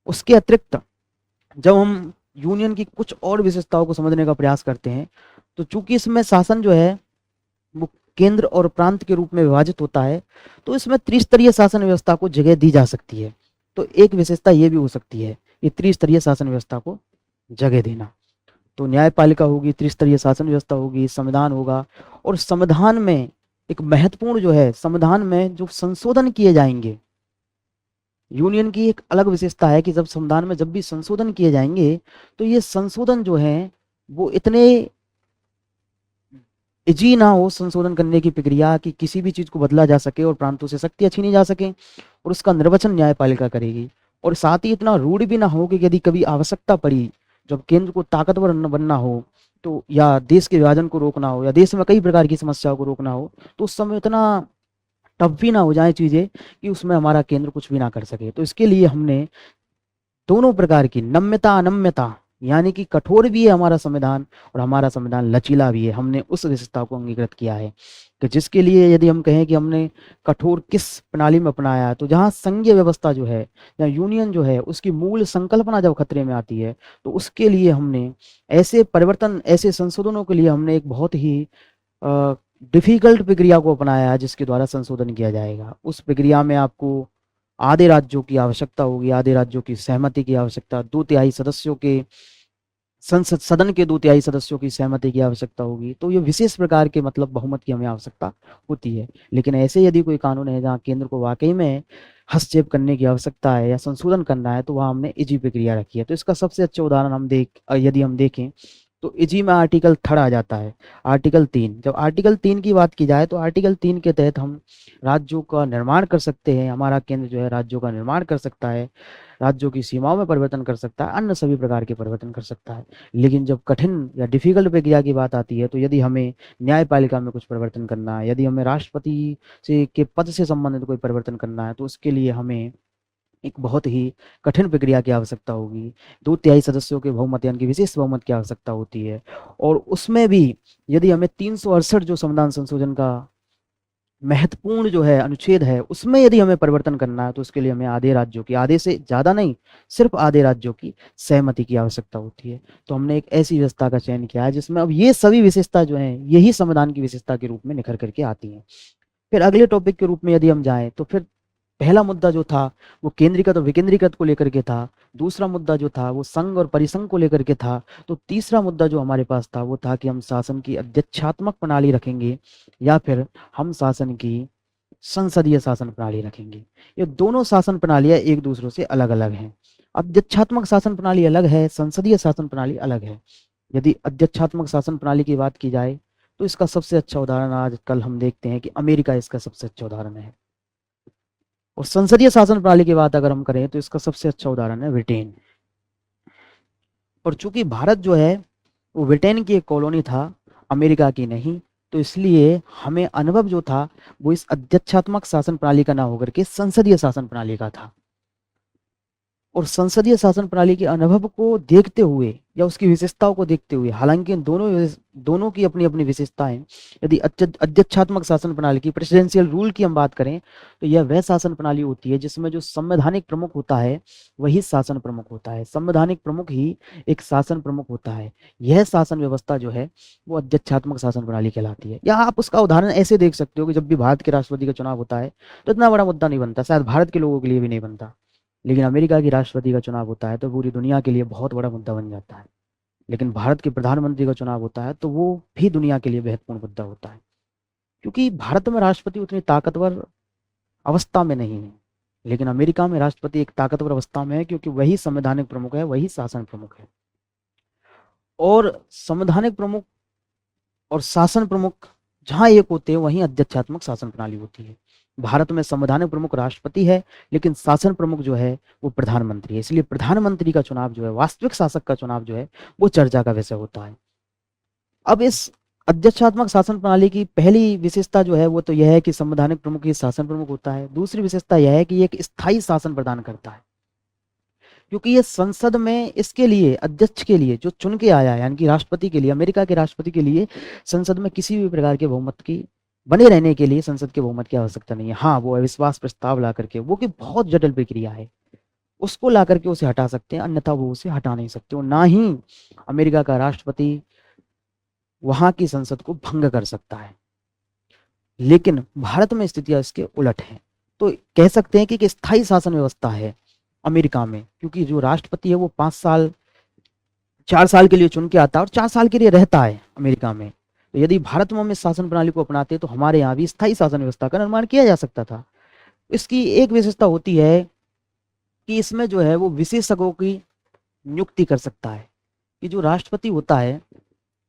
उसके अतिरिक्त जब हम यूनियन की कुछ और विशेषताओं को समझने का प्रयास करते हैं तो चूंकि इसमें शासन जो है वो केंद्र और प्रांत के रूप में विभाजित होता है, तो इसमें त्रिस्तरीय शासन व्यवस्था को जगह दी जा सकती है। तो एक विशेषता ये भी हो सकती है ये त्रिस्तरीय शासन व्यवस्था को जगह देना। तो न्यायपालिका होगी, त्रिस्तरीय शासन व्यवस्था होगी, संविधान होगा। और संविधान में एक महत्वपूर्ण जो है, संविधान में जो संशोधन किए जाएंगे, यूनियन की एक अलग विशेषता है कि जब संविधान में जब भी संशोधन किए जाएंगे तो ये संशोधन जो है वो इतने इजी ना हो संशोधन करने की प्रक्रिया कि किसी भी चीज को बदला जा सके और प्रांतों से शक्तियां छीनी जा सके, और उसका निर्वचन न्यायपालिका करेगी। और साथ ही इतना रूढ़ भी ना हो कि यदि कभी आवश्यकता पड़ी, जब केंद्र को ताकतवर बनना हो तो, या देश के विभाजन को रोकना हो, या देश में कई प्रकार की समस्याओं को रोकना हो, तो उस समय इतना टफ भी ना हो जाए चीजें कि उसमें हमारा केंद्र कुछ भी ना कर सके। तो इसके लिए हमने दोनों प्रकार की नम्यता अनम्यता, यानी कि कठोर भी है हमारा संविधान और हमारा संविधान लचीला भी है, हमने उस विशेषता को अंगीकृत किया है। कि जिसके लिए यदि हम कहें कि हमने कठोर किस प्रणाली में अपनाया है, तो जहाँ संघीय व्यवस्था जो है या यूनियन जो है उसकी मूल संकल्पना जब खतरे में आती है, तो उसके लिए हमने ऐसे परिवर्तन, ऐसे संशोधनों के लिए हमने एक बहुत ही डिफिकल्ट प्रक्रिया को अपनाया है जिसके द्वारा संशोधन किया जाएगा। उस प्रक्रिया में आपको आधे राज्यों की आवश्यकता होगी, आधे राज्यों की सहमति की आवश्यकता, 2/3 सदस्यों के संसद सदन के 2/3 सदस्यों की सहमति की आवश्यकता होगी। तो ये विशेष प्रकार के मतलब बहुमत की हमें आवश्यकता होती है। लेकिन ऐसे यदि कोई कानून है जहाँ केंद्र को वाकई में हस्तक्षेप करने की आवश्यकता है या संशोधन करना है, तो वहाँ हमने इजी प्रक्रिया रखी है। तो इसका सबसे अच्छा उदाहरण यदि हम देखें तो इजी में आर्टिकल 3 आ जाता है, आर्टिकल 3। जब आर्टिकल 3 की बात की जाए तो आर्टिकल 3 के तहत हम राज्यों का निर्माण कर सकते हैं, हमारा केंद्र जो है राज्यों का निर्माण कर सकता है, राज्यों की सीमाओं में परिवर्तन कर सकता है, अन्य सभी प्रकार के परिवर्तन कर सकता है। लेकिन जब कठिन या डिफिकल्ट प्रक्रिया की बात आती है, तो यदि हमें न्यायपालिका में कुछ परिवर्तन करना है, यदि हमें राष्ट्रपति से के पद से संबंधित कोई परिवर्तन करना है, तो उसके लिए हमें एक बहुत ही कठिन प्रक्रिया की आवश्यकता होगी, 2/3 सदस्यों के बहुमत यानी कि विशेष बहुमत की आवश्यकता होती है। और उसमें भी यदि हमें 368 जो संविधान संशोधन का महत्वपूर्ण जो है अनुच्छेद है, उसमें यदि हमें परिवर्तन करना है, तो उसके लिए हमें आधे राज्यों की, आधे से ज़्यादा नहीं, सिर्फ आधे राज्यों की सहमति की आवश्यकता होती है। तो हमने एक ऐसी व्यवस्था का चयन किया है जिसमें अब ये सभी विशेषता जो हैं यही संविधान की विशेषता के रूप में निखर करके आती हैं। फिर अगले टॉपिक के रूप में यदि हम जाएं तो फिर पहला मुद्दा जो था वो केंद्रीकृत और विकेंद्रीकृत को लेकर के था, दूसरा मुद्दा जो था वो संघ और परिसंघ को लेकर के था, तो तीसरा मुद्दा जो हमारे पास था वो था कि हम शासन की अध्यक्षात्मक प्रणाली रखेंगे या फिर हम शासन की संसदीय शासन प्रणाली रखेंगे। ये दोनों शासन प्रणालियां एक दूसरों से अलग अलग हैं। अध्यक्षात्मक शासन प्रणाली अलग है, संसदीय शासन प्रणाली अलग है। यदि अध्यक्षात्मक शासन प्रणाली की बात की जाए तो इसका सबसे अच्छा उदाहरण आजकल हम देखते हैं कि अमेरिका इसका सबसे अच्छा उदाहरण है। और संसदीय शासन प्रणाली की बात अगर हम करें तो इसका सबसे अच्छा उदाहरण है ब्रिटेन। और चूंकि भारत जो है वो ब्रिटेन की एक कॉलोनी था, अमेरिका की नहीं, तो इसलिए हमें अनुभव जो था वो इस अध्यक्षात्मक शासन प्रणाली का ना होकर के संसदीय शासन प्रणाली का था। और संसदीय शासन प्रणाली के अनुभव को देखते हुए या उसकी विशेषताओं को देखते हुए, हालांकि इन दोनों की अपनी अपनी विशेषताएं, यदि अध्यक्षात्मक शासन प्रणाली की, प्रेसिडेंशियल रूल की हम बात करें, तो यह वह शासन प्रणाली होती है जिसमें जो संवैधानिक प्रमुख होता है वही शासन प्रमुख होता है। संवैधानिक प्रमुख ही एक शासन प्रमुख होता है। यह शासन व्यवस्था जो है वो अध्यक्षात्मक शासन प्रणाली कहलाती है। या आप उसका उदाहरण ऐसे देख सकते हो कि जब भी भारत के राष्ट्रपति का चुनाव होता है तो इतना बड़ा मुद्दा नहीं बनता, शायद भारत के लोगों के लिए भी नहीं बनता, लेकिन अमेरिका की राष्ट्रपति का चुनाव होता है तो पूरी दुनिया के लिए बहुत बड़ा मुद्दा बन जाता है। लेकिन भारत के प्रधानमंत्री का चुनाव होता है तो वो भी दुनिया के लिए महत्वपूर्ण मुद्दा होता है, क्योंकि भारत में राष्ट्रपति उतनी ताकतवर अवस्था में नहीं है, लेकिन अमेरिका में राष्ट्रपति एक ताकतवर अवस्था में है, क्योंकि वही संवैधानिक प्रमुख है, वही शासन प्रमुख है। और संवैधानिक प्रमुख और शासन प्रमुख जहां एक होते हैं वहीं अध्यक्षात्मक शासन प्रणाली होती है। भारत में संवैधानिक प्रमुख राष्ट्रपति है, लेकिन शासन प्रमुख जो है वो प्रधानमंत्री है। इसलिए प्रधानमंत्री का चुनाव जो है, वास्तविक शासक का चुनाव जो है, वो चर्चा का विषय होता है। अब इस अध्यक्षात्मक शासन प्रणाली की पहली विशेषता जो है वो तो यह है कि संवैधानिक प्रमुख ही शासन प्रमुख होता है। दूसरी विशेषता यह है कि ये एक स्थायी शासन प्रदान करता है, क्योंकि ये संसद में इसके लिए, अध्यक्ष के लिए जो चुन के आया है, यानी कि राष्ट्रपति के लिए, अमेरिका के राष्ट्रपति के लिए संसद में किसी भी प्रकार के बहुमत की, बने रहने के लिए संसद के बहुमत की आवश्यकता नहीं है। हाँ, वो अविश्वास प्रस्ताव ला करके, वो की बहुत जटिल प्रक्रिया है, उसको ला करके उसे हटा सकते हैं, अन्यथा वो उसे हटा नहीं सकते। और ना ही अमेरिका का राष्ट्रपति वहां की संसद को भंग कर सकता है। लेकिन भारत में स्थितियां इसके उलट है। तो कह सकते हैं कि एक स्थायी शासन व्यवस्था है अमेरिका में, क्योंकि जो राष्ट्रपति है वो 4 साल के लिए चुन के आता है और 4 साल के लिए रहता है अमेरिका में। तो यदि भारत में हम इस शासन प्रणाली को अपनाते तो हमारे यहाँ भी स्थायी शासन व्यवस्था का निर्माण किया जा सकता था। इसकी एक विशेषता होती है कि इसमें जो है वो विशेषज्ञों की नियुक्ति कर सकता है, कि जो राष्ट्रपति होता है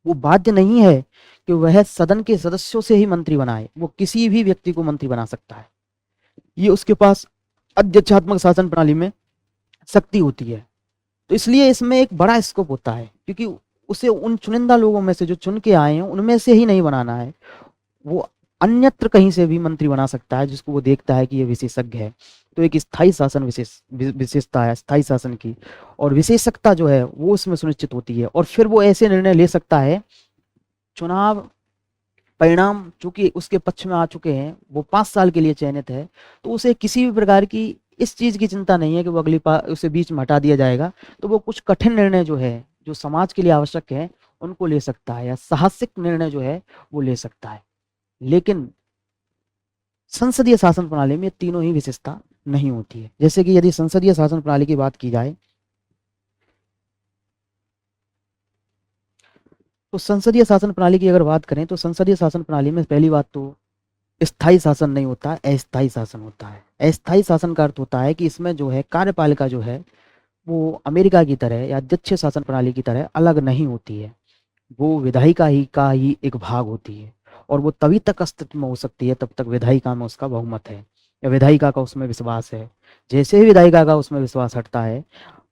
वो बाध्य नहीं है कि वह सदन के सदस्यों से ही मंत्री बनाए, वो किसी भी व्यक्ति को मंत्री बना सकता है। ये उसके पास अध्यक्षात्मक शासन प्रणाली में शक्ति होती है। तो इसलिए इसमें एक बड़ा स्कोप होता है, क्योंकि उसे उन चुनिंदा लोगों में से जो चुन के आए हैं उनमें से ही नहीं बनाना है, वो अन्यत्र कहीं से भी मंत्री बना सकता है जिसको वो देखता है कि ये विशेषज्ञ है। तो एक स्थायी शासन विशेषता है स्थायी शासन की, और विशेषज्ञता जो है वो उसमें सुनिश्चित होती है। और फिर वो ऐसे निर्णय ले सकता है, चुनाव परिणाम चूंकि उसके पक्ष में आ चुके हैं, वो 5 साल के लिए चयनित है, तो उसे किसी भी प्रकार की इस चीज की चिंता नहीं है कि वो अगली बार उसे बीच में हटा दिया जाएगा। तो वो कुछ कठिन निर्णय जो है, जो समाज के लिए आवश्यक है, उनको ले सकता है, या साहसिक निर्णय जो है वो ले सकता है। लेकिन संसदीय शासन प्रणाली में तीनों ही विशेषता नहीं होती है। जैसे कि यदि संसदीय शासन प्रणाली की बात की जाए तो संसदीय शासन प्रणाली की अगर बात करें तो संसदीय शासन प्रणाली में पहली बात तो स्थायी शासन नहीं होता, अस्थायी शासन होता है। अस्थायी शासन का अर्थ होता है कि इसमें जो है कार्यपालिका जो है वो अमेरिका की तरह या अध्यक्ष शासन प्रणाली की तरह अलग नहीं होती है, वो विधायिका ही का ही एक भाग होती है, और वो तभी तक अस्तित्व में हो सकती है तब तक विधायिका में उसका बहुमत है या विधायिका का उसमें विश्वास है। जैसे ही विधायिका का उसमें विश्वास हटता है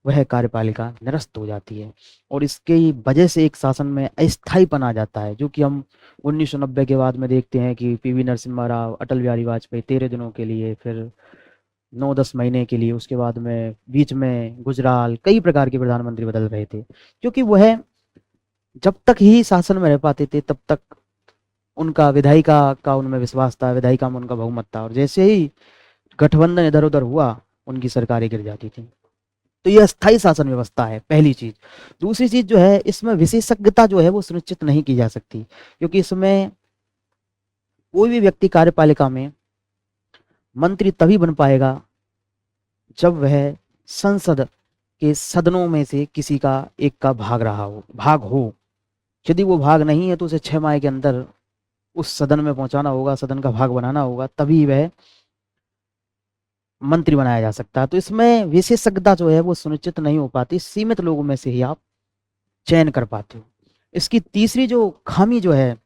वह कार्यपालिका निरस्त हो जाती है, और इसकी वजह से एक शासन में अस्थायीपन आ जाता है, जो कि हम 1990 के बाद में देखते हैं कि पीवी नरसिम्हा राव, अटल बिहारी वाजपेयी 13 दिनों के लिए, फिर 9-10 महीने के लिए, उसके बाद में बीच में गुजराल, कई प्रकार के प्रधानमंत्री बदल रहे थे, क्योंकि वह जब तक ही शासन में रह पाते थे तब तक उनका विधायिका का उनमें विश्वास था, विधायिका में उनका बहुमत था, और जैसे ही गठबंधन इधर उधर हुआ उनकी सरकारें गिर जाती थी। तो यह स्थायी शासन व्यवस्था है, पहली चीज। दूसरी चीज जो है, इसमें विशेषज्ञता जो है वो सुनिश्चित नहीं की जा सकती, क्योंकि इसमें कोई भी व्यक्ति कार्यपालिका में मंत्री तभी बन पाएगा जब वह संसद के सदनों में से किसी का एक का भाग हो। यदि वो भाग नहीं है तो उसे 6 माह के अंदर उस सदन में पहुंचाना होगा, सदन का भाग बनाना होगा, तभी वह मंत्री बनाया जा सकता है। तो इसमें विशेषज्ञता जो है वो सुनिश्चित नहीं हो पाती, सीमित लोगों में से ही आप चयन कर पाते हो। इसकी तीसरी जो खामी जो है,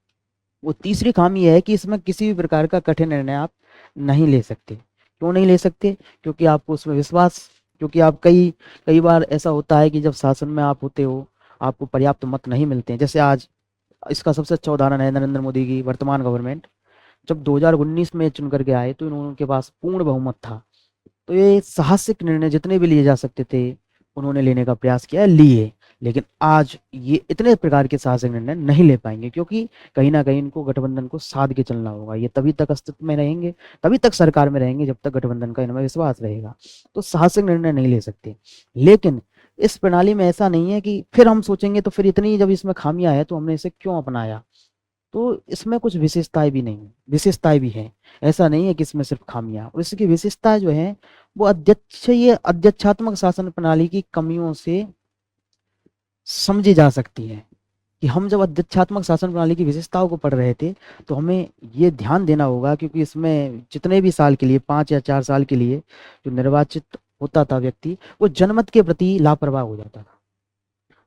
वो तीसरी खामी है कि इसमें किसी भी प्रकार का कठिन निर्णय आप नहीं ले सकते। क्यों नहीं ले सकते? क्योंकि आपको उसमें विश्वास, क्योंकि आप कई बार ऐसा होता है कि जब शासन में आप होते हो आपको पर्याप्त मत नहीं मिलते हैं। जैसे आज इसका सबसे अच्छा उदाहरण है नरेंद्र मोदी की वर्तमान गवर्नमेंट। जब 2019 में चुन करके आए तो उनके पास पूर्ण बहुमत था, तो ये साहसिक निर्णय जितने भी लिए जा सकते थे उन्होंने लेने का प्रयास किया, लिए, लेकिन आज ये इतने प्रकार के साहसिक निर्णय नहीं ले पाएंगे, क्योंकि कहीं ना कहीं इनको गठबंधन को साध के चलना होगा। ये तभी तक अस्तित्व में रहेंगे, तभी तक सरकार में रहेंगे जब तक गठबंधन का इनमें विश्वास रहेगा। तो साहसिक निर्णय नहीं ले सकते। लेकिन इस प्रणाली में ऐसा नहीं है कि फिर हम सोचेंगे तो फिर इतनी जब इसमें खामियां है तो हमने इसे क्यों अपनाया। तो इसमें कुछ विशेषताएं भी नहीं, विशेषताएं भी हैं। ऐसा नहीं है कि इसमें सिर्फ खामियां, और इसकी विशेषताएं जो हैं वो ये अध्यक्षात्मक शासन प्रणाली की कमियों से समझी जा सकती है। कि हम जब अध्यक्षात्मक शासन प्रणाली की विशेषताओं को पढ़ रहे थे तो हमें ये ध्यान देना होगा, क्योंकि इसमें जितने भी साल के लिए 5 या 4 साल के लिए जो निर्वाचित होता था व्यक्ति, वो जनमत के प्रति लापरवाह हो जाता था,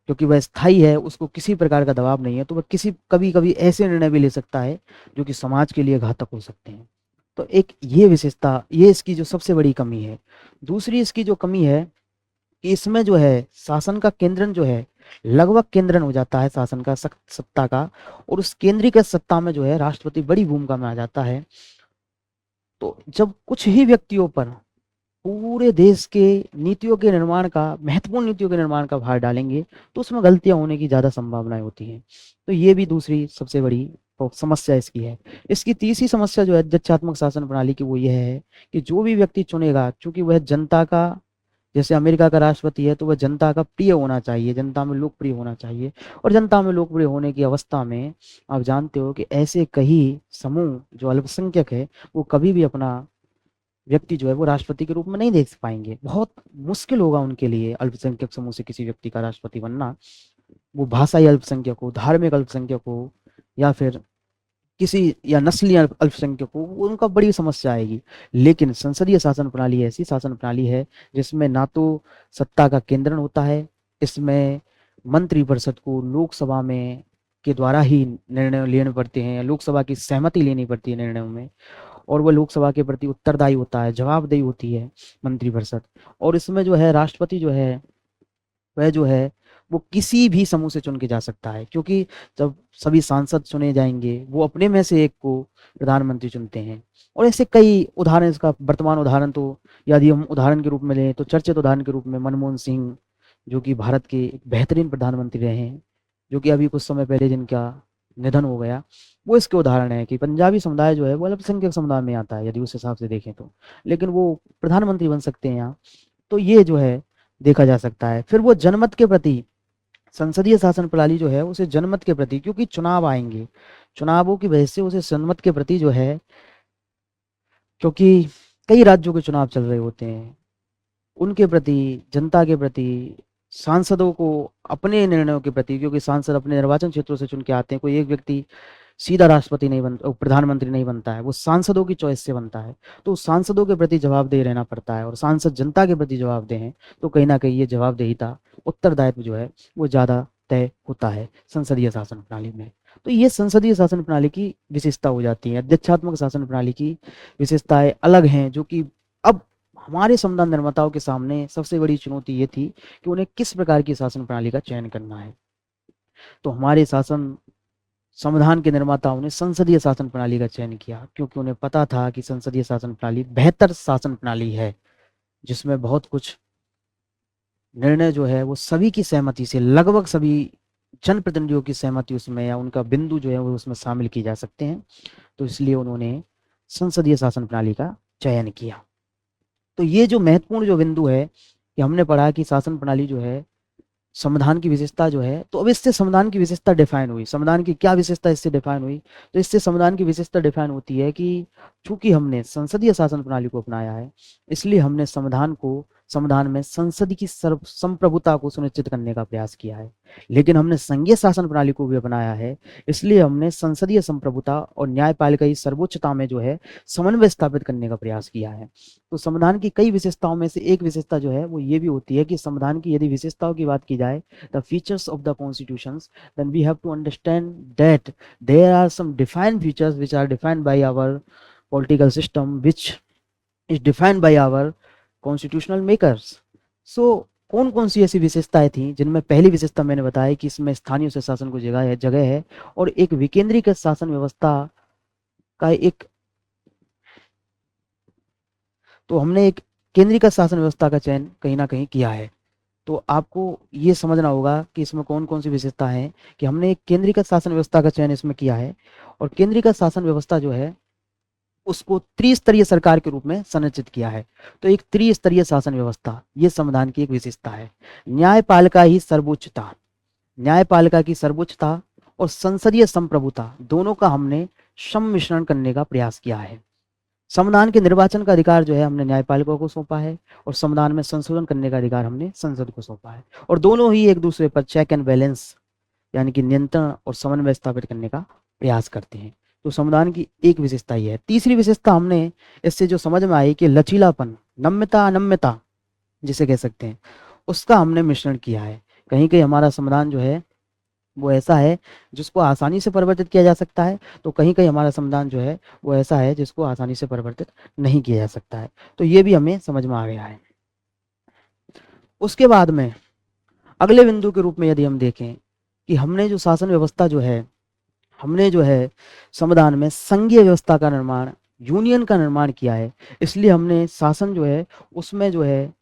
क्योंकि वह स्थायी है, उसको किसी प्रकार का दबाव नहीं है, तो वह कभी कभी ऐसे निर्णय भी ले सकता है जो कि समाज के लिए घातक हो सकते हैं। तो एक ये विशेषता, ये इसकी जो सबसे बड़ी कमी है। दूसरी इसकी जो कमी है कि इसमें जो है शासन का केंद्रण जो है लगभग केंद्रण हो जाता है शासन का, सत्ता का, और उस केंद्रीकृत सत्ता में जो है राष्ट्रपति बड़ी भूमिका में आ जाता है। तो जब कुछ ही व्यक्तियों पर पूरे देश के नीतियों के निर्माण का, महत्वपूर्ण नीतियों के निर्माण का भार डालेंगे तो उसमें गलतियां होने की ज्यादा संभावनाएं होती हैं। तो ये भी दूसरी सबसे बड़ी समस्या इसकी है। इसकी तीसरी समस्या जो है अध्यक्षात्मक शासन प्रणाली की, वो यह है कि जो भी व्यक्ति चुनेगा, चूंकि वह जनता का, जैसे अमेरिका का राष्ट्रपति है, तो वह जनता का प्रिय होना चाहिए, जनता में लोकप्रिय होना चाहिए। और जनता में लोकप्रिय होने की अवस्था में आप जानते हो कि ऐसे कई समूह जो अल्पसंख्यक है वो कभी भी अपना व्यक्ति जो है वो राष्ट्रपति के रूप में नहीं देख पाएंगे। बहुत मुश्किल होगा उनके लिए अल्पसंख्यक समूह से किसी व्यक्ति का राष्ट्रपति बनना। वो भाषाई अल्पसंख्यक हो, धार्मिक अल्पसंख्यक हो, या फिर किसी या नस्लीय अल्पसंख्यक हो, उनका बड़ी समस्या आएगी। लेकिन संसदीय शासन प्रणाली ऐसी शासन प्रणाली है जिसमें ना तो सत्ता का केंद्रण होता है, इसमें मंत्रिपरिषद को लोकसभा में के द्वारा ही निर्णय लेने पड़ते हैं, या लोकसभा की सहमति लेनी पड़ती है निर्णयों में, और वह लोकसभा के प्रति उत्तरदायी होता है, जवाबदेही होती है मंत्रिपरिषद। और इसमें जो है राष्ट्रपति जो है वह जो है वो किसी भी समूह से चुन के जा सकता है, क्योंकि जब सभी सांसद चुने जाएंगे वो अपने में से एक को प्रधानमंत्री चुनते हैं। और ऐसे कई उदाहरण, इसका वर्तमान उदाहरण तो यदि हम उदाहरण के रूप में लें तो चर्चित उदाहरण के रूप में मनमोहन सिंह, जो कि भारत के एक बेहतरीन प्रधानमंत्री रहे हैं, जो कि अभी कुछ समय पहले जिनका निधन हो गया, वो इसके उदाहरण है कि पंजाबी समुदाय जो है वो अल्पसंख्यक समुदाय में आता है यदि उस हिसाब से देखें तो, लेकिन वो प्रधानमंत्री बन सकते हैं यहाँ। तो ये जो है देखा जा सकता है। फिर वो जनमत के प्रति, संसदीय शासन प्रणाली जो है उसे जनमत के प्रति, क्योंकि चुनाव आएंगे, चुनावों की वजह से उसे जनमत के प्रति जो है, क्योंकि कई राज्यों के चुनाव चल रहे होते हैं, उनके प्रति, जनता के प्रति, सांसदों को अपने निर्णयों के प्रति, क्योंकि सांसद अपने निर्वाचन क्षेत्रों से चुन के आते हैं, कोई एक व्यक्ति सीधा राष्ट्रपति नहीं बनता, प्रधानमंत्री नहीं बनता है, वो सांसदों की चॉइस से बनता है। तो सांसदों के प्रति जवाबदेह रहना पड़ता है, और सांसद जनता के प्रति जवाबदेह हैं, तो कहीं ना कहीं ये जवाबदेहिता, उत्तरदायित्व जो है वो ज़्यादा तय होता है संसदीय शासन प्रणाली में। तो ये संसदीय शासन प्रणाली की विशेषता हो जाती है। अध्यक्षात्मक शासन प्रणाली की विशेषताएं अलग हैं, जो कि अब हमारे संविधान निर्माताओं के सामने सबसे बड़ी चुनौती ये थी कि उन्हें किस प्रकार की शासन प्रणाली का चयन करना है। तो हमारे संविधान के निर्माताओं ने संसदीय शासन प्रणाली का चयन किया, क्योंकि उन्हें पता था कि संसदीय शासन प्रणाली बेहतर शासन प्रणाली है, जिसमें बहुत कुछ निर्णय जो है वो सभी की सहमति से, लगभग सभी जनप्रतिनिधियों की सहमति उसमें, या उनका बिंदु जो है वो उसमें शामिल किए जा सकते हैं। तो इसलिए उन्होंने संसदीय शासन प्रणाली का चयन किया। तो ये जो महत्वपूर्ण जो बिंदु है कि हमने पढ़ा कि शासन प्रणाली जो है संविधान की विशेषता जो है, तो अब इससे संविधान की विशेषता डिफाइन हुई। संविधान की क्या विशेषता इससे डिफाइन हुई? तो इससे संविधान की विशेषता डिफाइन होती है कि चूंकि हमने संसदीय शासन प्रणाली को अपनाया है, इसलिए हमने संविधान में संसद की संप्रभुता को सुनिश्चित करने का प्रयास किया है। लेकिन हमने संघीय शासन प्रणाली को भी अपनाया है, इसलिए हमने संसदीय संप्रभुता और न्यायपालिका की सर्वोच्चता में जो है समन्वय स्थापित करने का प्रयास किया है। तो संविधान की कई विशेषताओं में से एक विशेषता जो है वो ये भी होती है कि संविधान की यदि विशेषताओं की बात की जाए, the features of the constitutions, then we have to understand that there are some defined features which are defined by our political system, which is defined by our constitutional makers. So कौन कौन सी ऐसी विशेषताएं थी, जिनमें पहली विशेषता मैंने बताया कि इसमें स्थानीय शासन को जगह है, और एक विकेंद्रीकृत शासन व्यवस्था का एक, तो हमने एक केंद्रीकृत शासन व्यवस्था का चयन कहीं ना कहीं किया है। तो आपको ये समझना होगा कि इसमें कौन कौन सी विशेषता है कि हमने एक केंद्रीकृत शासन व्यवस्था का चयन इसमें किया है। और केंद्रीकृत शासन व्यवस्था जो है उसको त्रिस्तरीय सरकार के रूप में संरचित किया है। तो एक त्रिस्तरीय शासन व्यवस्था ये संविधान की एक विशेषता है। न्यायपालिका ही सर्वोच्चता, न्यायपालिका की सर्वोच्चता और संसदीय संप्रभुता दोनों का हमने सम्मिश्रण करने का प्रयास किया है। संविधान के निर्वाचन का अधिकार जो है हमने न्यायपालिका को सौंपा है और संविधान में संशोधन करने का अधिकार हमने संसद को सौंपा है। और दोनों ही एक दूसरे पर चेक एंड बैलेंस यानी कि नियंत्रण और समन्वय स्थापित करने का प्रयास करते हैं। तो संविधान की एक विशेषता ये है। तीसरी विशेषता हमने इससे जो समझ में आई कि लचीलापन, नम्यता अनम्यता जिसे कह सकते हैं, उसका हमने मिश्रण किया है। कहीं कहीं हमारा संविधान जो है वो ऐसा है जिसको आसानी से परिवर्तित किया जा सकता है, तो कहीं कहीं हमारा संविधान जो है वो ऐसा है जिसको आसानी से परिवर्तित नहीं किया जा सकता है। तो ये भी हमें समझ में आ गया है। उसके बाद में अगले बिंदु के रूप में यदि हम देखें कि हमने जो शासन व्यवस्था जो है, हमने जो है संविधान में संघीय व्यवस्था का निर्माण, यूनियन का निर्माण किया है। इसलिए हमने शासन जो है उसमें जो है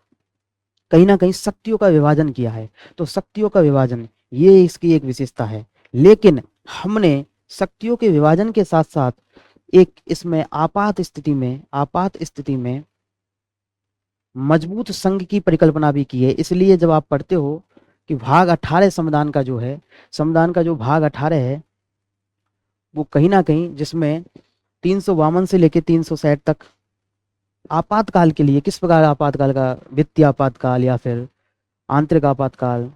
कहीं ना कहीं शक्तियों का विभाजन किया है। तो शक्तियों का विभाजन ये इसकी एक विशेषता है। लेकिन हमने शक्तियों के विभाजन के साथ साथ एक इसमें आपात स्थिति में मजबूत संघ की परिकल्पना भी की है। इसलिए जब आप पढ़ते हो कि भाग 18 संविधान का जो है, संविधान का जो भाग 18 है वो कहीं ना कहीं जिसमें 352 से लेकर 360 तक आपातकाल के लिए किस प्रकार आपातकाल का, वित्तीय आपातकाल या फिर आंतरिक आपातकाल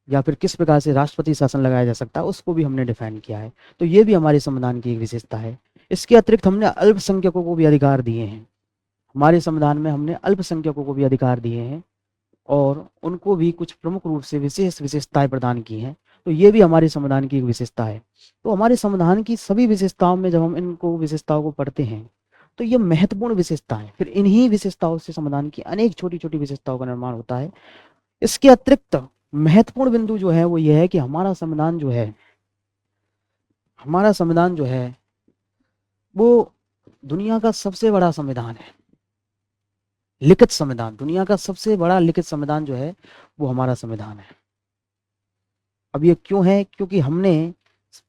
या फिर किस प्रकार से राष्ट्रपति शासन लगाया जा सकता है, उसको भी हमने डिफाइन किया है। तो ये भी हमारे संविधान की एक विशेषता है। इसके अतिरिक्त हमने अल्पसंख्यकों को भी अधिकार दिए हैं। हमारे संविधान में हमने अल्पसंख्यकों को भी अधिकार दिए हैं और उनको भी कुछ प्रमुख रूप से विशेष विशेषताएं प्रदान की हैं। तो ये भी हमारे संविधान की एक विशेषता है। तो हमारे संविधान की सभी विशेषताओं में जब हम इनको विशेषताओं को पढ़ते हैं तो ये महत्वपूर्ण विशेषताएं, फिर इन्हीं विशेषताओं से संविधान की अनेक छोटी छोटी विशेषताओं का निर्माण होता है। इसके अतिरिक्त महत्वपूर्ण बिंदु जो है वो ये है कि हमारा संविधान जो है वो दुनिया का सबसे बड़ा संविधान है। लिखित संविधान, दुनिया का सबसे बड़ा लिखित संविधान जो है वो हमारा संविधान है। अब ये क्यों है? क्योंकि हमने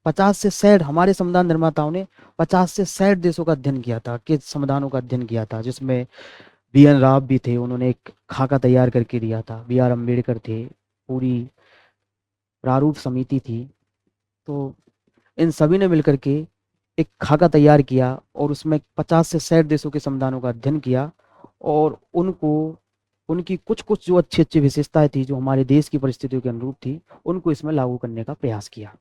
50 से 60 हमारे संविधान निर्माताओं ने 50 से 60 देशों का अध्ययन किया था, के संविधानों का अध्ययन किया था, जिसमें BN राव भी थे। उन्होंने एक खाका तैयार करके दिया था। BR अम्बेडकर थे, पूरी प्रारूप समिति थी। तो इन सभी ने मिलकर के एक खाका तैयार किया और उसमें 50 से 60 देशों के संविधानों का अध्ययन किया और उनको उनकी कुछ कुछ जो अच्छी अच्छी विशेषताएं थी जो हमारे देश की परिस्थितियों के अनुरूप थी, उनको इसमें लागू करने का प्रयास किया।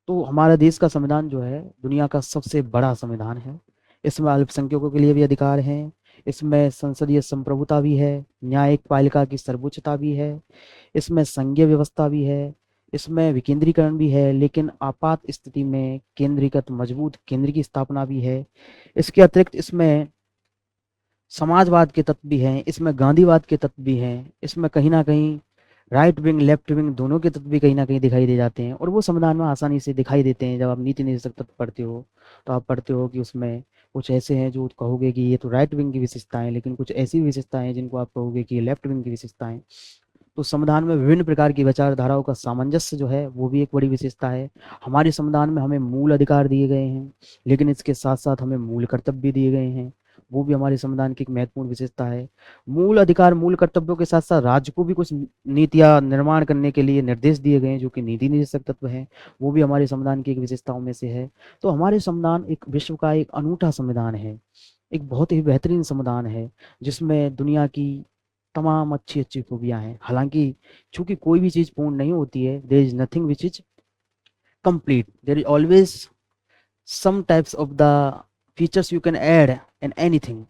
तो हमारा देश का संविधान जो है दुनिया का सबसे बड़ा संविधान है। इसमें अल्पसंख्यकों के लिए भी अधिकार हैं, इसमें संसदीय संप्रभुता भी है, न्यायपालिका की सर्वोच्चता भी है, इसमें संघीय व्यवस्था भी है, इसमें विकेंद्रीकरण भी है, लेकिन आपात स्थिति में केंद्रीकृत मजबूत केंद्र की स्थापना भी है। इसके अतिरिक्त इसमें समाजवाद के तत्व भी हैं, इसमें गांधीवाद के तत्व भी हैं, इसमें कहीं ना कहीं राइट विंग लेफ्ट विंग दोनों के तत्व भी कहीं ना कहीं दिखाई दे जाते हैं और वो संविधान में आसानी से दिखाई देते हैं। जब आप नीति निर्देशक तत्व पढ़ते हो तो आप पढ़ते हो कि उसमें कुछ ऐसे हैं जो कहोगे कि ये तो राइट विंग की विशेषताएं, लेकिन कुछ ऐसी विशेषताएं जिनको आप कहोगे कि ये लेफ्ट विंग की विशेषताएं। तो संविधान में विभिन्न प्रकार की विचारधाराओं का सामंजस्य जो है वो भी एक बड़ी विशेषता है। हमारे संविधान में हमें मूल अधिकार दिए गए हैं, लेकिन इसके साथ साथ हमें मूल कर्तव्य भी दिए गए हैं। वो भी हमारे संविधान की एक महत्वपूर्ण विशेषता है। मूल अधिकार मूल कर्तव्यों के साथ साथ राज्य को भी कुछ नीतियां निर्माण करने के लिए निर्देश दिए गए हैं जो कि नीति निर्देशक तत्व हैं। वो भी हमारे संविधान की एक विशेषताओं में से है। तो हमारे संविधान एक विश्व का एक अनूठा संविधान है, एक बहुत ही बेहतरीन संविधान है जिसमें दुनिया की तमाम अच्छी अच्छी खूबियां हैं। हालांकि चूंकि कोई भी चीज पूर्ण नहीं होती है, there is nothing which is complete, there is always some types of the features you can add in anything,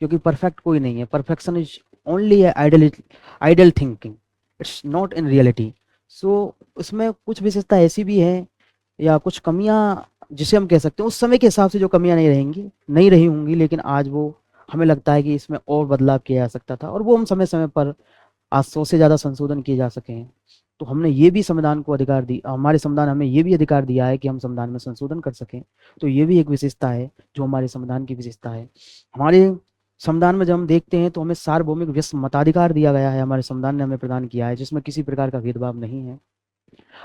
क्योंकि परफेक्ट कोई नहीं है। Perfection is only ideal thinking, it's not in reality. So उसमें कुछ विशेषता ऐसी भी है या कुछ कमियां जिसे हम कह सकते हैं उस समय के हिसाब से जो कमियां नहीं रही होंगी, लेकिन आज वो हमें लगता है कि इसमें और बदलाव किया जा सकता था और वो हम समय समय पर आज 100 से ज़्यादा संशोधन किए जा सके हैं। तो हमने ये भी संविधान को अधिकार दी, हमारे संविधान हमें ये भी अधिकार दिया है कि हम संविधान में संशोधन कर सकें। तो ये भी एक विशेषता है जो हमारे संविधान की विशेषता है। हमारे संविधान में जब हम देखते हैं तो हमें सार्वभौमिक विश्व मताधिकार दिया गया है, हमारे संविधान ने हमें प्रदान किया है, जिसमें किसी प्रकार का भेदभाव नहीं है।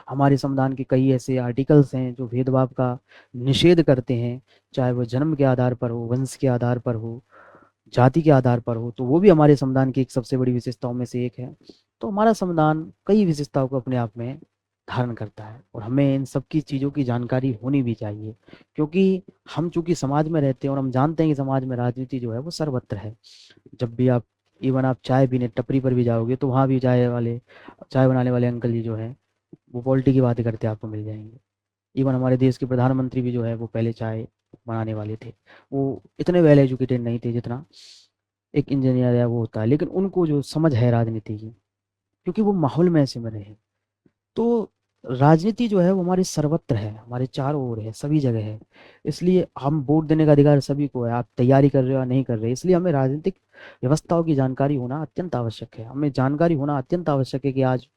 हमारे संविधान के कई ऐसे आर्टिकल्स हैं जो भेदभाव का निषेध करते हैं, चाहे वो जन्म के आधार पर हो, वंश के आधार पर हो, जाति के आधार पर हो, तो वो भी हमारे संविधान की एक सबसे बड़ी विशेषताओं में से एक है। तो हमारा संविधान कई विशेषताओं को अपने आप में धारण करता है और हमें इन सब की चीज़ों की जानकारी होनी भी चाहिए, क्योंकि हम चूंकि समाज में रहते हैं और हम जानते हैं कि समाज में राजनीति जो है वो सर्वत्र है। जब भी आप इवन आप चाय पीने टपरी पर भी जाओगे तो वहाँ भी चाय बनाने वाले अंकल जी जो है वो पॉलिटी की बातें करते आपको मिल जाएंगे। इवन हमारे देश के प्रधानमंत्री भी जो है वो पहले चाय बनाने वाले थे। वो इतने वेल एजुकेटेड नहीं थे जितना एक इंजीनियर या वो होता है, लेकिन उनको जो समझ है राजनीति की, क्योंकि वो माहौल में ऐसे में रहे। तो राजनीति जो है वो हमारे सर्वत्र है, हमारे चारों ओर है, सभी जगह है। इसलिए हम वोट देने का अधिकार सभी को है, आप तैयारी कर रहे हो या नहीं कर रहे, इसलिए हमें राजनीतिक व्यवस्थाओं की जानकारी होना अत्यंत आवश्यक है। हमें जानकारी होना अत्यंत आवश्यक है कि आज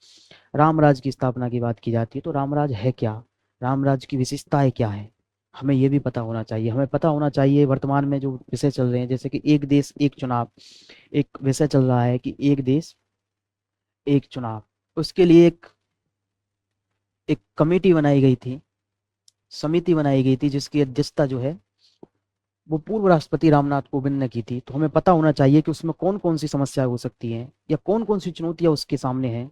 रामराज की स्थापना की बात की जाती है तो रामराज है क्या, रामराज की विशेषताएं क्या है, हमें ये भी पता होना चाहिए। हमें पता होना चाहिए वर्तमान में जो विषय चल रहे हैं, जैसे कि एक देश एक चुनाव, एक विषय चल रहा है कि एक देश एक चुनाव, उसके लिए एक एक कमेटी बनाई गई थी, समिति बनाई गई थी, जिसकी अध्यक्षता जो है वो पूर्व राष्ट्रपति रामनाथ कोविंद ने की थी। तो हमें पता होना चाहिए कि उसमें कौन कौन सी समस्याएं हो सकती हैं या कौन कौन सी चुनौतियां उसके सामने हैं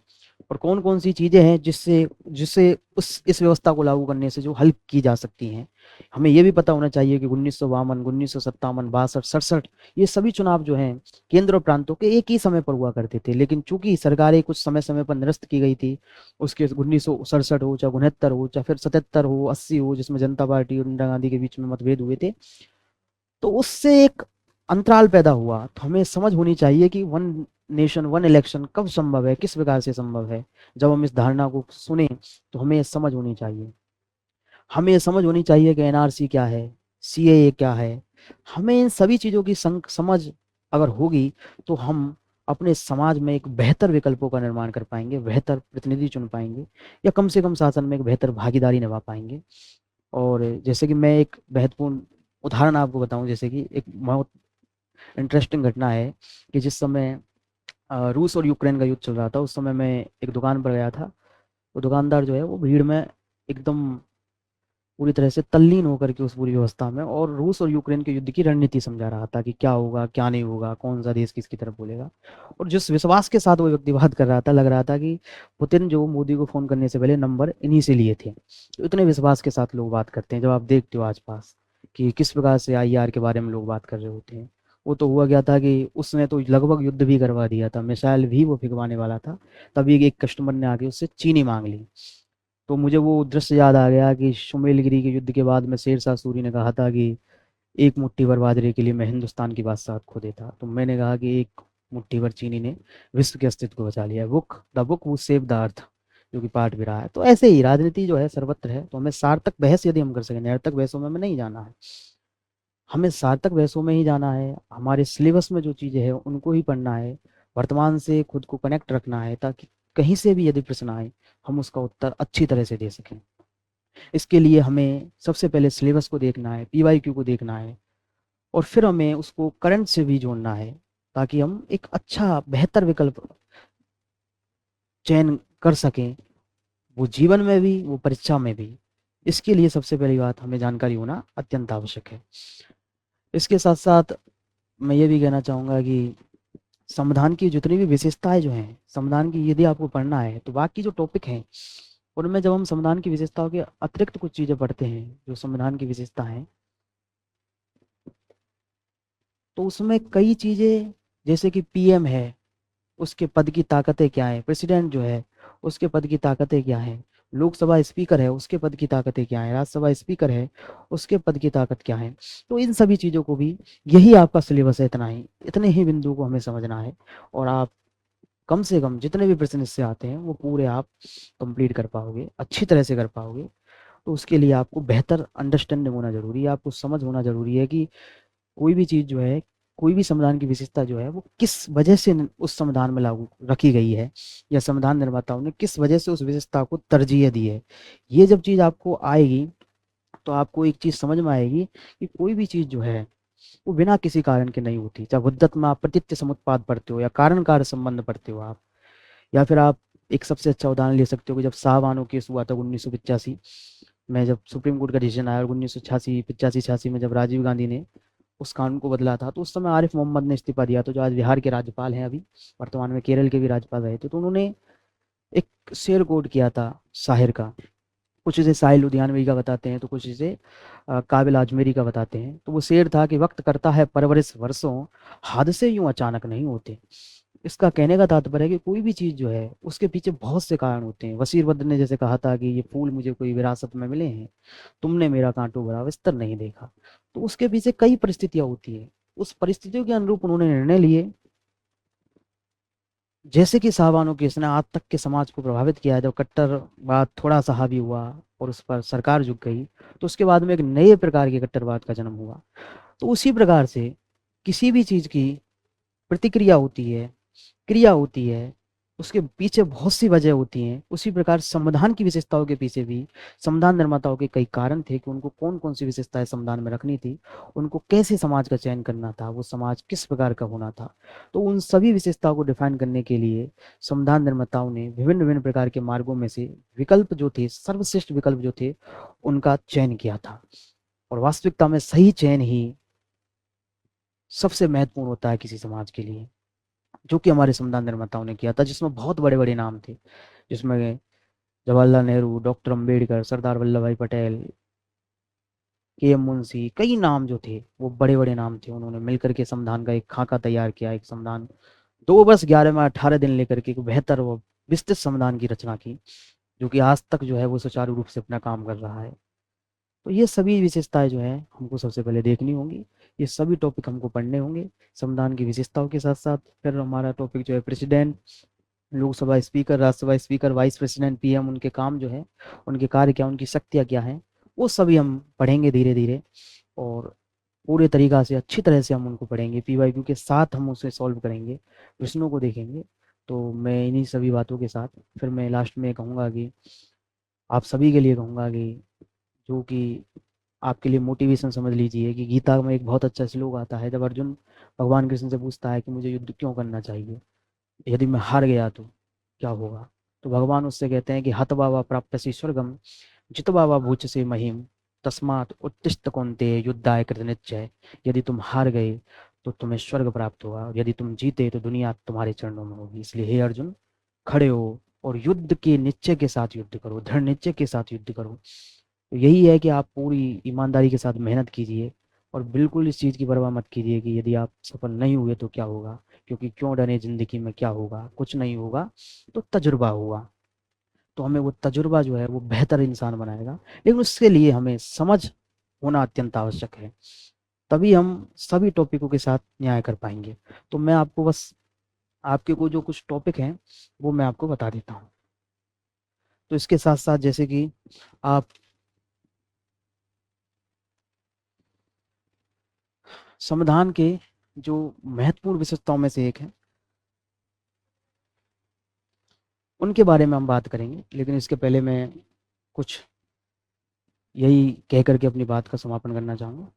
और कौन कौन सी चीजें हैं जिससे जिससे उस इस व्यवस्था को लागू करने से जो हल की जा सकती हैं। हमें ये भी पता होना चाहिए कि 1952, 1957, 62, 67 ये सभी चुनाव जो हैं केंद्र और प्रांतों के एक ही समय पर हुआ करते थे, लेकिन चूंकि सरकारें कुछ समय समय पर निरस्त की गई थी, उसके 1967 हो, चाहे 69 हो, चाहे फिर 77 हो, 80 हो, जिसमें जनता पार्टी और इंदिरा गांधी के बीच में मतभेद हुए थे, तो उससे एक अंतराल पैदा हुआ। तो हमें समझ होनी चाहिए कि वन नेशन वन इलेक्शन कब संभव है, किस प्रकार से संभव है। जब हम इस धारणा को सुने तो हमें समझ होनी चाहिए, हमें ये समझ होनी चाहिए कि एनआरसी क्या है, सीएए क्या है। हमें इन सभी चीज़ों की समझ अगर होगी तो हम अपने समाज में एक बेहतर विकल्पों का निर्माण कर पाएंगे, बेहतर प्रतिनिधि चुन पाएंगे, या कम से कम शासन में एक बेहतर भागीदारी निभा पाएंगे। और जैसे कि मैं एक महत्वपूर्ण उदाहरण आपको बताऊं, जैसे कि एक बहुत इंटरेस्टिंग घटना है कि जिस समय रूस और यूक्रेन का युद्ध चल रहा था, उस समय मैं एक दुकान पर गया था। वो दुकानदार जो है वो भीड़ में एकदम पूरी तरह से तल्लीन होकर के उस पूरी व्यवस्था में और रूस और यूक्रेन के युद्ध की रणनीति समझा रहा था कि क्या होगा क्या नहीं होगा, कौन सा देश किसकी तरफ बोलेगा। और जिस विश्वास के साथ वो व्यक्ति बात कर रहा था, लग रहा था कि पुतिन जो मोदी को फोन करने से पहले नंबर इन्हीं से लिए थे। तो इतने विश्वास के साथ लोग बात करते हैं, जब आप देखते हो आस पास कि किस प्रकार से आईआर के बारे में लोग बात कर रहे होते हैं। वो तो हुआ गया था कि उसने तो लगभग युद्ध भी करवा दिया था, मिसाइल भी वो फिगवाने वाला था। तभी एक कस्टमर ने आके उससे चीनी मांग ली। तो मुझे वो दृश्य याद आ गया कि सुमेलगिरी के युद्ध के बाद में शेरशाह सूरी ने कहा था कि एक मुट्ठी भर बाजरे के लिए मैं हिंदुस्तान की बादशाहत खो देता। तो मैंने कहा कि एक मुट्ठी भर चीनी ने विश्व के अस्तित्व को बचा लिया। बुक वो सेव द अर्थ, जो कि पाठ भी रहा है। तो ऐसे ही राजनीति जो है सर्वत्र है। तो हमें सार्थक बहस यदि हम कर सकें, निरर्थक बहसों में हमें नहीं जाना है, हमें सार्थक बहसों में ही जाना है। हमारे सिलेबस में जो चीज़ें हैं उनको ही पढ़ना है, वर्तमान से खुद को कनेक्ट रखना है, ताकि कहीं से भी यदि प्रश्न आए हम उसका उत्तर अच्छी तरह से दे सकें। इसके लिए हमें सबसे पहले सिलेबस को देखना है, पीवाईक्यू को देखना है, और फिर हमें उसको करंट से भी जोड़ना है, ताकि हम एक अच्छा बेहतर विकल्प चयन कर सकें, वो जीवन में भी वो परीक्षा में भी। इसके लिए सबसे पहली बात हमें जानकारी होना अत्यंत आवश्यक है। इसके साथ साथ मैं ये भी कहना चाहूँगा कि संविधान की जितनी भी विशेषताएं जो हैं, संविधान की यदि आपको पढ़ना है तो बाकी जो टॉपिक हैं उनमें जब हम संविधान की विशेषताओं के अतिरिक्त कुछ चीज़ें पढ़ते हैं जो संविधान की विशेषता हैं, तो उसमें कई चीज़ें, जैसे कि पीएम है उसके पद की ताकतें क्या हैं, प्रेसिडेंट जो है उसके पद की ताकतें क्या हैं, लोकसभा स्पीकर है उसके पद की ताकतें क्या हैं, राज्यसभा स्पीकर है उसके पद की ताकत क्या है। तो इन सभी चीज़ों को भी, यही आपका सिलेबस है, इतना ही, इतने ही बिंदु को हमें समझना है, और आप कम से कम जितने भी प्रश्न इससे आते हैं वो पूरे आप कंप्लीट कर पाओगे, अच्छी तरह से कर पाओगे। तो उसके लिए आपको बेहतर अंडरस्टैंडिंग होना जरूरी है, आपको समझ होना जरूरी है कि कोई भी चीज़ जो है, कोई भी संविधान की विशेषता जो है वो किस वजह से उस संविधान में लागू रखी गई है, या संविधान निर्माताओं ने किस वजह से उस विशेषता को तरजीह दी है। ये जब चीज़ आपको आएगी तो आपको एक चीज़ समझ में आएगी कि कोई भी चीज़ जो है वो बिना किसी कारण के नहीं होती। चाहे उद्यत में आप प्रतीत्य समुत्पाद पढ़ते हो या कारण कार्य संबंध पढ़ते हो आप, या फिर आप एक सबसे अच्छा उदाहरण ले सकते हो कि जब शाहबानो केस हुआ था 1985 में, जब सुप्रीम कोर्ट का डिसीजन आया, और 1986 85 86 में जब राजीव गांधी ने उस कानून को बदला था, तो उस समय आरिफ मोहम्मद ने इस्तीफा दिया था, जो आज बिहार के राज्यपाल हैं, अभी वर्तमान में केरल के भी राज्यपाल रहे थे। तो उन्होंने एक शेर कोट किया था शाहिर का, कुछ इसे साहिल लुधियानवी का बताते हैं, तो कुछ इसे काबिल आजमेरी का बताते हैं। तो वो शेर था कि वक्त करता है परवरिश वर्षों, हादसे यूं अचानक नहीं होते। इसका कहने का तात्पर्य है कि कोई भी चीज़ जो है उसके पीछे बहुत से कारण होते हैं। वसीर बद्र ने जैसे कहा था कि ये फूल मुझे कोई विरासत में मिले हैं, तुमने मेरा कांटों भरा बिस्तर नहीं देखा। तो उसके पीछे कई परिस्थितियां होती है, उस परिस्थितियों के अनुरूप उन्होंने निर्णय लिए। जैसे कि साहबानों केस ने आज तक के समाज को प्रभावित किया है। जब कट्टरवाद थोड़ा सा हावी हुआ और उस पर सरकार झुक गई, तो उसके बाद में एक नए प्रकार के कट्टरवाद का जन्म हुआ। तो उसी प्रकार से किसी भी चीज़ की प्रतिक्रिया होती है, क्रिया होती है, उसके पीछे बहुत सी वजह होती हैं। उसी प्रकार संविधान की विशेषताओं के पीछे भी संविधान निर्माताओं के कई कारण थे कि उनको कौन कौन सी विशेषताएं संविधान में रखनी थी, उनको कैसे समाज का चयन करना था, वो समाज किस प्रकार का होना था। तो उन सभी विशेषताओं को डिफाइन करने के लिए संविधान निर्माताओं ने विभिन्न विभिन्न प्रकार के मार्गों में से विकल्प जो थे, सर्वश्रेष्ठ विकल्प जो थे, उनका चयन किया था। और वास्तविकता में सही चयन ही सबसे महत्वपूर्ण होता है किसी समाज के लिए, जो कि हमारे संविधान निर्माताओं ने किया था, जिसमें बहुत बड़े बड़े नाम थे, जिसमें जवाहरलाल नेहरू, डॉक्टर अंबेडकर, सरदार वल्लभ भाई पटेल, के एम मुंशी, कई नाम जो थे वो बड़े बड़े नाम थे। उन्होंने मिलकर के संविधान का एक खाका तैयार किया, एक संविधान 2 वर्ष 11 में 18 दिन लेकर के एक बेहतर व विस्तृत संविधान की रचना की, जो कि आज तक जो है वो सुचारू रूप से अपना काम कर रहा है। तो ये सभी विशेषताएं जो है हमको सबसे पहले देखनी होंगी, ये सभी टॉपिक हमको पढ़ने होंगे संविधान की विशेषताओं के साथ साथ। फिर हमारा टॉपिक जो है president, Lok Sabha speaker, Rajya Sabha speaker, vice president, PM, उनके काम जो है, उनके कार्य क्या, उनकी शक्तियाँ क्या हैं, वो सभी हम पढ़ेंगे धीरे धीरे। और पूरे तरीका से अच्छी तरह से हम उनको पढ़ेंगे, पीवाईक्यू के साथ हम उसे सॉल्व करेंगे, प्रश्नों को देखेंगे। तो मैं इन्हीं सभी बातों के साथ फिर मैं लास्ट में कहूँगा कि आप सभी के लिए कहूँगा कि जो कि आपके लिए मोटिवेशन समझ लीजिए, कि गीता में एक बहुत अच्छा श्लोक आता है, जब अर्जुन भगवान कृष्ण से पूछता है कि मुझे युद्ध क्यों करना चाहिए, यदि मैं हार गया तो क्या होगा। तो भगवान उससे कहते हैं कि हतवा वा प्राप्यसि स्वर्गम, जितवा वा भूचसे महिम, तस्मात् उत्तिष्ठ कौन्तेय युद्धाय कृतनिश्चय। यदि तुम हार गए तो तुम्हें स्वर्ग प्राप्त होगा, और यदि तुम जीते तो दुनिया तुम्हारे चरणों में होगी। इसलिए हे अर्जुन, खड़े हो और युद्ध के निश्चय के साथ युद्ध करो, दृढ़ निश्चय के साथ युद्ध करो। तो यही है कि आप पूरी ईमानदारी के साथ मेहनत कीजिए, और बिल्कुल इस चीज़ की परवाह मत कीजिए कि यदि आप सफल नहीं हुए तो क्या होगा, क्योंकि क्यों डरे, ज़िंदगी में क्या होगा, कुछ नहीं होगा तो तजुर्बा होगा। तो हमें वो तजुर्बा जो है वो बेहतर इंसान बनाएगा, लेकिन उसके लिए हमें समझ होना अत्यंत आवश्यक है, तभी हम सभी टॉपिकों के साथ न्याय कर पाएंगे। तो मैं आपको बस आपके को जो कुछ टॉपिक हैं वो मैं आपको बता देता हूँ। तो इसके साथ साथ जैसे कि आप संविधान के जो महत्वपूर्ण विशेषताओं में से एक है, उनके बारे में हम बात करेंगे, लेकिन इसके पहले मैं कुछ यही कह करके अपनी बात का समापन करना चाहूँगा।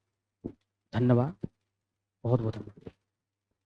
धन्यवाद, बहुत बहुत धन्यवाद।